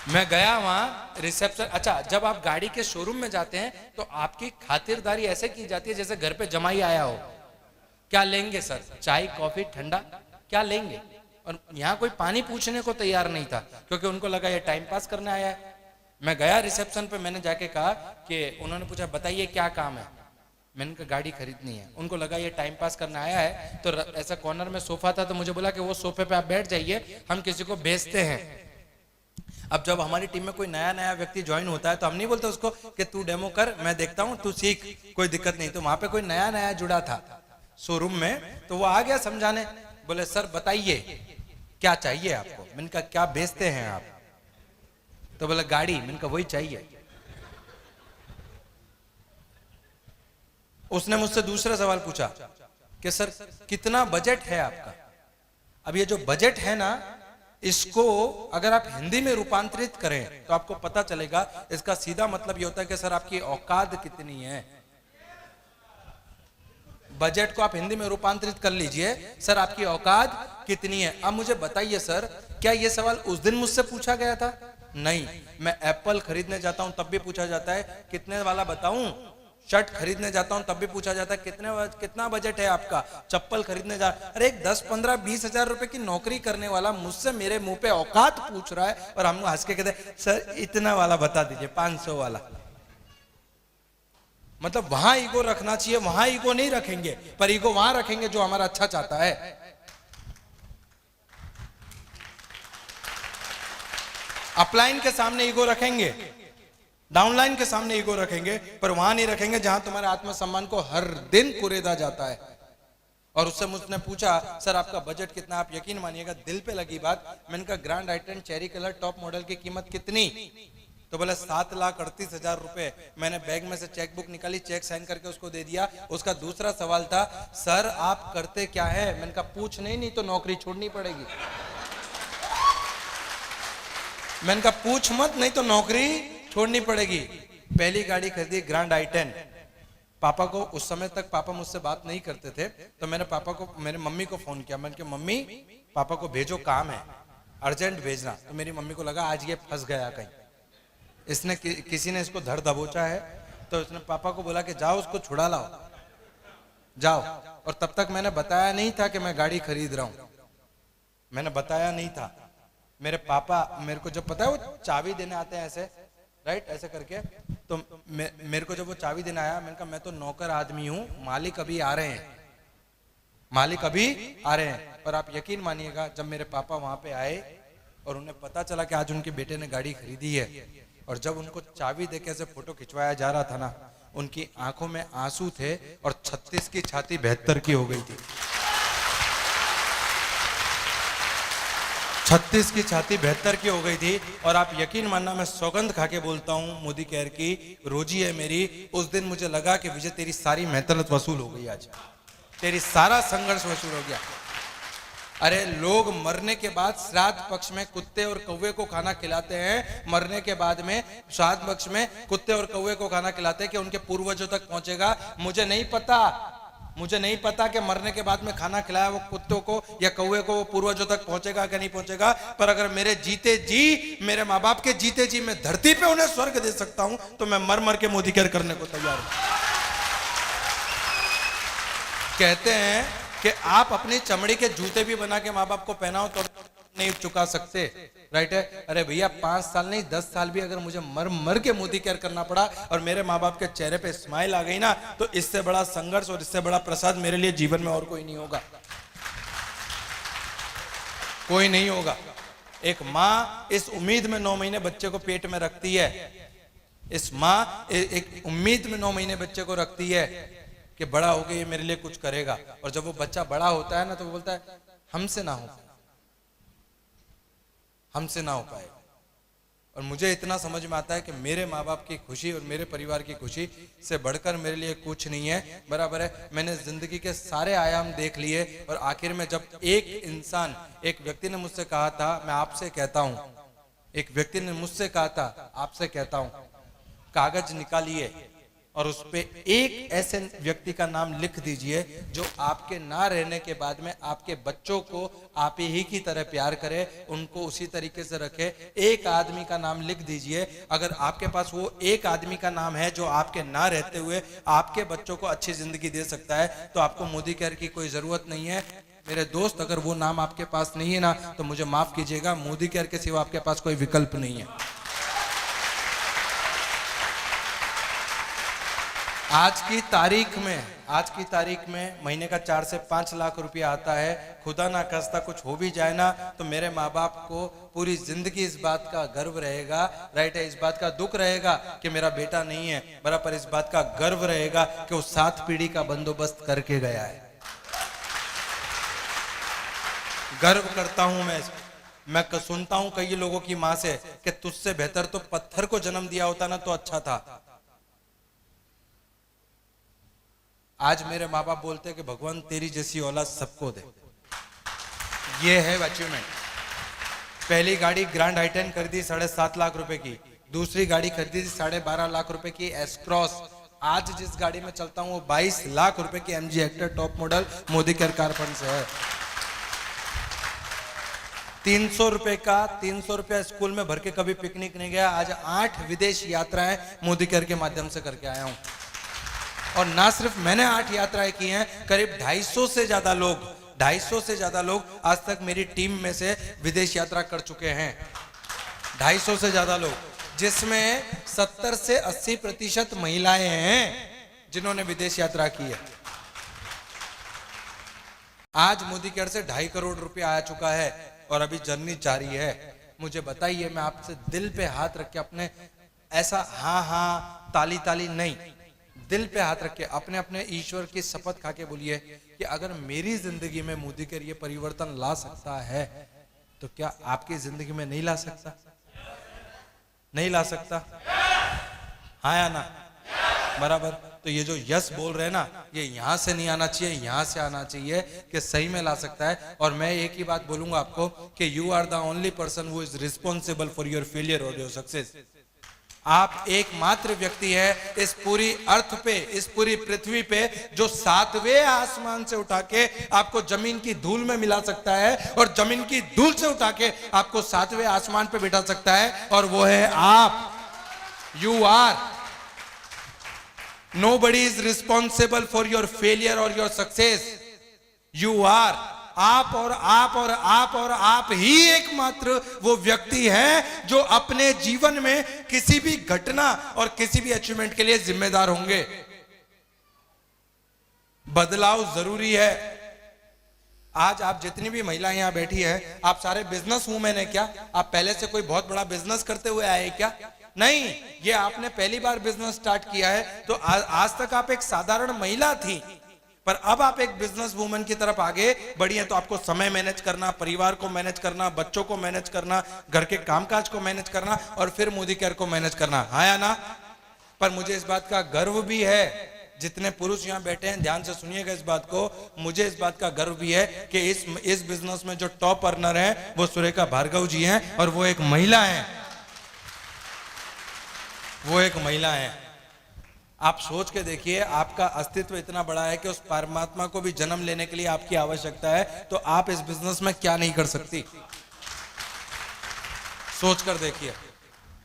मैं गया वहां रिसेप्शन, अच्छा जब आप गाड़ी के शोरूम में जाते हैं तो आपकी खातिरदारी ऐसे की जाती है जैसे घर पे जमाई आया हो। क्या लेंगे सर, चाय कॉफी ठंडा, क्या लेंगे? और यहाँ कोई पानी पूछने को तैयार नहीं था, क्योंकि उनको लगा ये टाइम पास करने आया है। मैं गया रिसेप्शन पे, मैंने जाके कहा कि, उन्होंने पूछा बताइए क्या काम है, मैंने कहा गाड़ी खरीदनी है। उनको लगा ये टाइम पास करने आया है, तो ऐसा कॉर्नर में सोफा था, तो मुझे बोला कि वो सोफे पे आप बैठ जाइए, हम किसी को भेजते हैं। अब जब हमारी टीम में कोई नया नया व्यक्ति ज्वाइन होता है तो हम नहीं बोलते उसको कि तू डेमो कर, मैं देखता हूं, तू सीख, कोई दिक्कत नहीं। तो वहां पे कोई नया नया जुड़ा था शोरूम में, तो वो आ गया समझाने, बोले सर बताइए क्या चाहिए आपको। मैंने कहा क्या बेचते हैं आप? तो बोले गाड़ी। मैंने कहा वही चाहिए। उसने मुझसे दूसरा सवाल पूछा कि सर कितना बजट है आपका? अब ये जो बजट है ना, इसको अगर आप हिंदी में रूपांतरित करें तो आपको पता चलेगा, इसका सीधा मतलब ये होता है कि सर आपकी औकात कितनी है। बजट को आप हिंदी में रूपांतरित कर लीजिए, सर आपकी औकात कितनी है। अब मुझे बताइए सर, क्या ये सवाल उस दिन मुझसे पूछा गया था? नहीं। मैं एप्पल खरीदने जाता हूं तब भी पूछा जाता है कितने वाला बताऊं, शर्ट खरीदने जाता हूं तब भी पूछा जाता है कितना बजट है आपका, चप्पल खरीदने जा, अरे एक 10, 15, 20 हजार रुपए की नौकरी करने वाला मुझसे मेरे मुंह पे औकात पूछ रहा है, और हम हंस के कहते सर इतना वाला बता दीजिए, 500 वाला। मतलब वहां ईगो रखना चाहिए, वहां ईगो नहीं रखेंगे, पर ईगो वहां रखेंगे जो हमारा अच्छा चाहता है। अपलाइन के सामने ईगो रखेंगे, डाउनलाइन के सामने ईगो रखेंगे, पर वहां नहीं रखेंगे जहां तुम्हारे आत्मसम्मान को हर दिन कुरेदा जाता है। और उससे मुझने पूछा सर आपका बजट कितना? आप यकीन मानिएगा दिल पे लगी बात। मैंने कहा grand i10 cherry colour top model की कीमत कितनी? तो बोला 7,38,000 रुपए। मैंने बैग में से चेक बुक निकाली, चेक साइन करके उसको दे दिया। उसका दूसरा सवाल था सर आप करते क्या है? मैंने कहा पूछ नहीं तो नौकरी छोड़नी पड़ेगी। मैंने कहा पूछ मत, नहीं तो नौकरी छोड़नी पड़ेगी। पहली गाड़ी खरीदी ग्रैंड i10। पापा को, उस समय तक पापा मुझसे बात नहीं करते थे, तो मैंने पापा को, मेरे मम्मी को फोन किया। मैंने कहा मम्मी पापा को भेजो, काम है, अर्जेंट भेजना। तो मेरी मम्मी को लगा आज ये फंस गया कहीं, इसने किसी ने इसको धर दबोचा है। तो उसने पापा को बोला कि जाओ उसको छुड़ा लाओ, जाओ। और तब तक मैंने बताया नहीं था कि मैं गाड़ी खरीद रहा हूं, मैंने बताया नहीं था। मेरे पापा मेरे को जब पता है वो चाबी देने आते हैं ऐसे, राइट, ऐसे करके, तो मेरे को जब वो चाबी देने आया, मैंने कहा मैं तो नौकर आदमी हूं, मालिक अभी आ रहे हैं, मालिक अभी आ रहे हैं। पर आप यकीन मानिएगा जब मेरे पापा वहां पे आए और उन्हें पता चला कि आज उनके बेटे ने गाड़ी खरीदी है, और जब उनको चाबी देके ऐसे फोटो खिंचवाया जा रहा था ना, उनकी आंखों में आंसू थे और 36 की छाती 72 की हो गई थी। 36 की छाती 72 की हो गई थी। और आप यकीन मानना, मैं सौगंध खा के बोलता हूं, मोदी केयर की रोजी है मेरी, उस दिन मुझे लगा कि विजय तेरी सारी मेहनत वसूल हो गई, आज तेरी सारा संघर्ष वसूल हो गया। अरे लोग मरने के बाद श्राद्ध पक्ष में कुत्ते और कौवे को खाना खिलाते हैं, मरने के बाद में श्राद्ध पक्ष में कुत्ते और कौवे को खाना खिलाते हैं कि उनके पूर्वजों तक पहुंचेगा। मुझे नहीं पता मुझे नहीं पता कि मरने के बाद में खाना खिलाया वो कुत्तों को या कौवे को वो पूर्वजों तक पहुंचेगा कि नहीं पहुंचेगा, पर अगर मेरे जीते जी, मेरे माँ बाप के जीते जी मैं धरती पे उन्हें स्वर्ग दे सकता हूं तो मैं मर मर के मोदी केयर करने को तैयार हूं। कहते हैं कि आप अपनी चमड़ी के जूते भी बना के माँ बाप को पहनाओ तो नहीं चुका सकते, राइट है। अरे भैया 5 साल नहीं 10 साल भी अगर मुझे मर मर के मोदी केयर करना पड़ा और मेरे माँ बाप के चेहरे पे स्माइल आ गई ना, तो इससे बड़ा संघर्ष और इससे बड़ा प्रसाद मेरे लिए जीवन में और कोई नहीं होगा, कोई नहीं होगा। एक माँ इस उम्मीद में 9 महीने बच्चे को पेट में रखती है, इस माँ एक उम्मीद में 9 महीने बच्चे को रखती है कि बड़ा होके ये मेरे लिए कुछ करेगा, और जब वो बच्चा बड़ा होता है ना तो वो बोलता है हमसे ना हो, हमसे ना हो पाएगा। और मुझे इतना समझ में आता है कि मेरे माँ बाप की खुशी और मेरे परिवार की खुशी से बढ़कर मेरे लिए कुछ नहीं है, बराबर है। मैंने जिंदगी के सारे आयाम देख लिए और आखिर में जब एक व्यक्ति ने मुझसे कहा था, मैं आपसे कहता हूं, एक व्यक्ति ने मुझसे कहा था आपसे कहता हूं, कागज निकालिए और उस पे एक ऐसे व्यक्ति का नाम लिख दीजिए जो आपके ना रहने के बाद में आपके बच्चों को आप ही की तरह प्यार करे, उनको उसी तरीके से रखे। एक आदमी का नाम लिख दीजिए, अगर आपके पास वो एक आदमी का नाम है जो आपके ना रहते हुए आपके बच्चों को अच्छी जिंदगी दे सकता है, तो आपको मोदी केयर की कोई जरूरत नहीं है। मेरे दोस्त, अगर वो नाम आपके पास नहीं है ना तो मुझे माफ कीजिएगा, मोदी केयर के सिवा आपके पास कोई विकल्प नहीं है। आज की तारीख में महीने का 4 से 5 लाख रुपया आता है। खुदा ना खास्ता कुछ हो भी जाए ना तो मेरे माँ बाप को पूरी जिंदगी इस बात का गर्व रहेगा, राइट है, इस बात का दुख रहेगा कि मेरा बेटा नहीं है, बराबर इस बात का गर्व रहेगा कि वो 7 पीढ़ी का बंदोबस्त करके गया है। गर्व करता हूं मैं सुनता हूं कई लोगों की माँ से कि तुझसे बेहतर तो पत्थर को जन्म दिया होता ना तो अच्छा था। आज मेरे माँ बाप बोलते हैं कि भगवान तेरी जैसी औलाद सबको दे। ये है अचीवमेंट। पहली गाड़ी ग्रैंड i10 खरीदी 7.5 लाख रुपए की, दूसरी गाड़ी खरीदी 12.5 लाख रुपए की एस क्रॉस। आज जिस गाड़ी में चलता हूँ वो 22 लाख रुपए की MG Hector top model Modi care car fund से है। 300 रुपया स्कूल में भर के कभी पिकनिक नहीं गया। आज 8 विदेश यात्राएं मोदी केयर के माध्यम से करके आया हूं। और ना सिर्फ मैंने 8 यात्राएं की हैं, करीब 250 से ज्यादा लोग आज तक मेरी टीम में से विदेश यात्रा कर चुके हैं। 250 से ज्यादा लोग, जिसमें 70 से 80% महिलाएं हैं जिन्होंने विदेश यात्रा की है। आज मोदी केयर से 2.5 करोड़ रुपया आ चुका है और अभी जर्नी जारी है। मुझे बताइए, मैं आपसे दिल पे हाथ रख के, अपने ऐसा हाँ ताली नहीं, दिल पे हाथ रख के अपने ईश्वर की शपथ खा के बोलिए कि अगर मेरी जिंदगी में मोदी केयर ये परिवर्तन ला सकता है तो क्या आपकी जिंदगी में नहीं ला सकता? नहीं ला सकता? हाँ या ना? बराबर। तो ये जो यस बोल रहे हैं ना, ये यहां से नहीं आना चाहिए, यहां से आना चाहिए कि सही में ला सकता है। और मैं एक ही बात बोलूंगा आपको कि you are the only person who is responsible for your failure और योर सक्सेस। आप एकमात्र व्यक्ति है इस पूरी अर्थ पे, इस पूरी पृथ्वी पे जो 7वें आसमान से उठा के आपको जमीन की धूल में मिला सकता है और जमीन की धूल से उठा के आपको 7वें आसमान पे बिठा सकता है, और वो है आप। You are. Nobody is responsible for your failure और योर सक्सेस। You are. आप और आप और आप और आप ही एकमात्र वो व्यक्ति हैं जो अपने जीवन में किसी भी घटना और किसी भी अचीवमेंट के लिए जिम्मेदार होंगे। बदलाव जरूरी है। आज आप जितनी भी महिलाएं यहां बैठी हैं, आप सारे बिजनेस वूमेन है क्या? आप पहले से कोई बहुत बड़ा बिजनेस करते हुए आए क्या? नहीं, ये आपने पहली बार बिजनेस स्टार्ट किया है। तो आज तक आप एक साधारण महिला थी, पर अब आप एक बिजनेस वूमन की तरफ आगे बढ़ी है। तो आपको समय मैनेज करना, परिवार को मैनेज करना, बच्चों को मैनेज करना, घर के कामकाज को मैनेज करना और फिर मोदी केयर को मैनेज करना। हाँ या ना? पर मुझे इस बात का गर्व भी है, जितने पुरुष यहाँ बैठे हैं ध्यान से सुनिएगा इस बात को, मुझे इस बात का गर्व भी है कि इस बिजनेस में जो टॉप अर्नर है वो सुरेखा भार्गव जी हैं और वो एक महिला है। आप सोच के देखिए, आपका अस्तित्व इतना बड़ा है कि उस परमात्मा को भी जन्म लेने के लिए आपकी आवश्यकता है, तो आप इस बिजनेस में क्या नहीं कर सकती, सोच कर देखिए।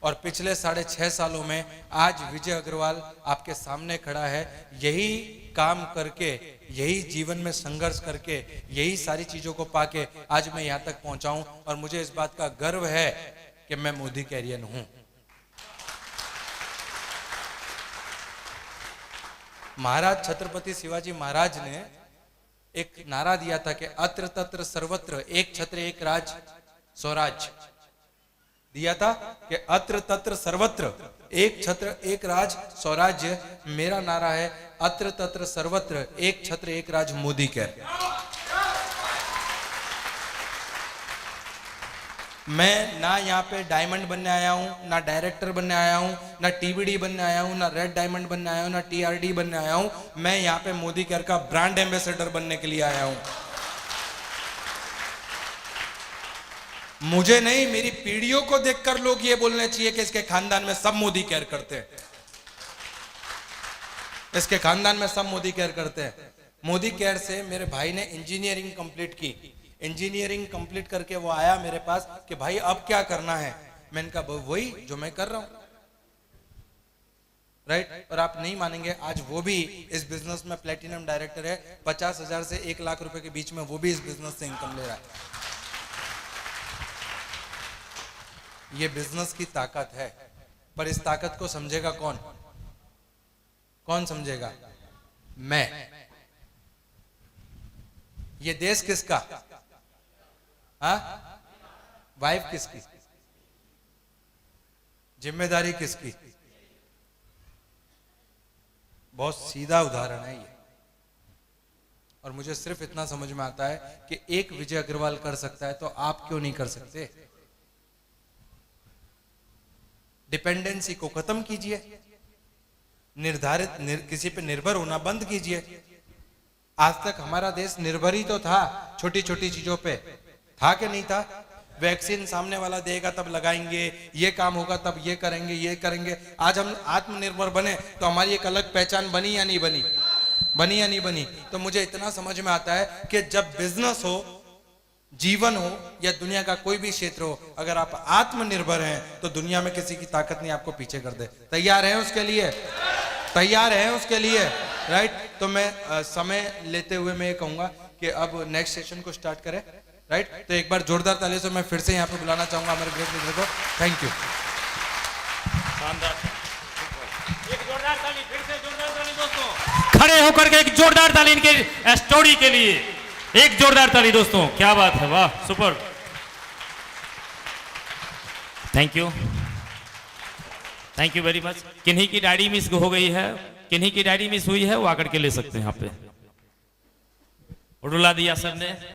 और पिछले 6.5 सालों में आज विजय अग्रवाल आपके सामने खड़ा है, यही काम करके, यही जीवन में संघर्ष करके, यही सारी चीजों को पाके आज मैं यहां तक पहुंचा हूं। और मुझे इस बात का गर्व है कि मैं मोदी कैरियन हूं। महाराज छत्रपति शिवाजी महाराज ने एक नारा दिया था कि अत्र तत्र सर्वत्र एक छत्र एक राज स्वराज दिया था, कि अत्र तत्र सर्वत्र एक छत्र एक राज स्वराज्य। मेरा नारा है अत्र तत्र सर्वत्र एक छत्र एक राज मोदी केयर। मैं ना यहाँ पे डायमंड बनने आया हूँ, ना डायरेक्टर बनने आया हूँ, ना टीबीडी बनने आया हूँ, ना रेड डायमंड बनने आया हूँ, ना टीआरडी बनने आया हूँ। मैं यहाँ पे मोदी केयर का ब्रांड एम्बेसडर बनने के लिए आया हूँ। मुझे नहीं, मेरी पीढ़ियों को देखकर लोग ये बोलने चाहिए कि इसके खानदान में सब मोदी केयर करते हैं, इसके खानदान में सब मोदी केयर करते हैं। मोदी केयर से मेरे भाई ने इंजीनियरिंग कंप्लीट की, इंजीनियरिंग कंप्लीट करके वो आया मेरे पास कि भाई अब क्या करना है। मैंने कहा वही जो मैं कर रहा हूं, राइट। और आप नहीं मानेंगे, आज वो भी इस बिजनेस में प्लेटिनम डायरेक्टर है। 50,000 से 1 लाख रुपए के बीच में वो भी इस बिजनेस से इनकम ले रहा है। ये बिजनेस की ताकत है, पर इस ताकत को समझेगा कौन? कौन समझेगा? मैं। ये देश किसका? हाँ, वाइफ किसकी? जिम्मेदारी किसकी? बहुत सीधा उदाहरण है ये। और मुझे सिर्फ इतना समझ में आता है कि एक विजय अग्रवाल कर सकता है, तो आप क्यों नहीं कर सकते? डिपेंडेंसी को खत्म कीजिए, किसी पे निर्भर होना बंद कीजिए। आज तक हमारा देश निर्भर ही तो था छोटी छोटी चीजों पे, था कि नहीं था? वैक्सीन सामने वाला देगा तब लगाएंगे, ये काम होगा तब ये करेंगे, ये करेंगे। आज हम आत्मनिर्भर बने तो हमारी एक अलग पहचान बनी या नहीं बनी? बनी या नहीं बनी? तो मुझे इतना समझ में आता है कि जब बिजनेस हो, जीवन हो या दुनिया का कोई भी क्षेत्र हो, अगर आप आत्मनिर्भर हैं तो दुनिया में किसी की ताकत नहीं आपको पीछे कर दे। तैयार हैं उसके लिए? तैयार हैं उसके लिए, राइट। तो मैं समय लेते हुए मैं ये कहूंगा कि अब नेक्स्ट सेशन को स्टार्ट करें, राइट। तो एक बार जोरदार ताली से मैं फिर से यहाँ पे बुलाना चाहूंगा हमारे ग्रेट लीडर को। Thank you. एक जोरदार ताली, फिर से जोरदार ताली दोस्तों। खड़े होकर के एक जोरदार ताली इनके स्टोरी के लिए, एक जोरदार ताली दोस्तों। क्या बात है, वाह, super. Thank you, thank you very much. किन्हीं की डायरी मिस हो गई है, किन्हीं की डायरी मिस हुई है, वो आकर के ले सकते हैं यहाँ पे। रुला दिया सर ने।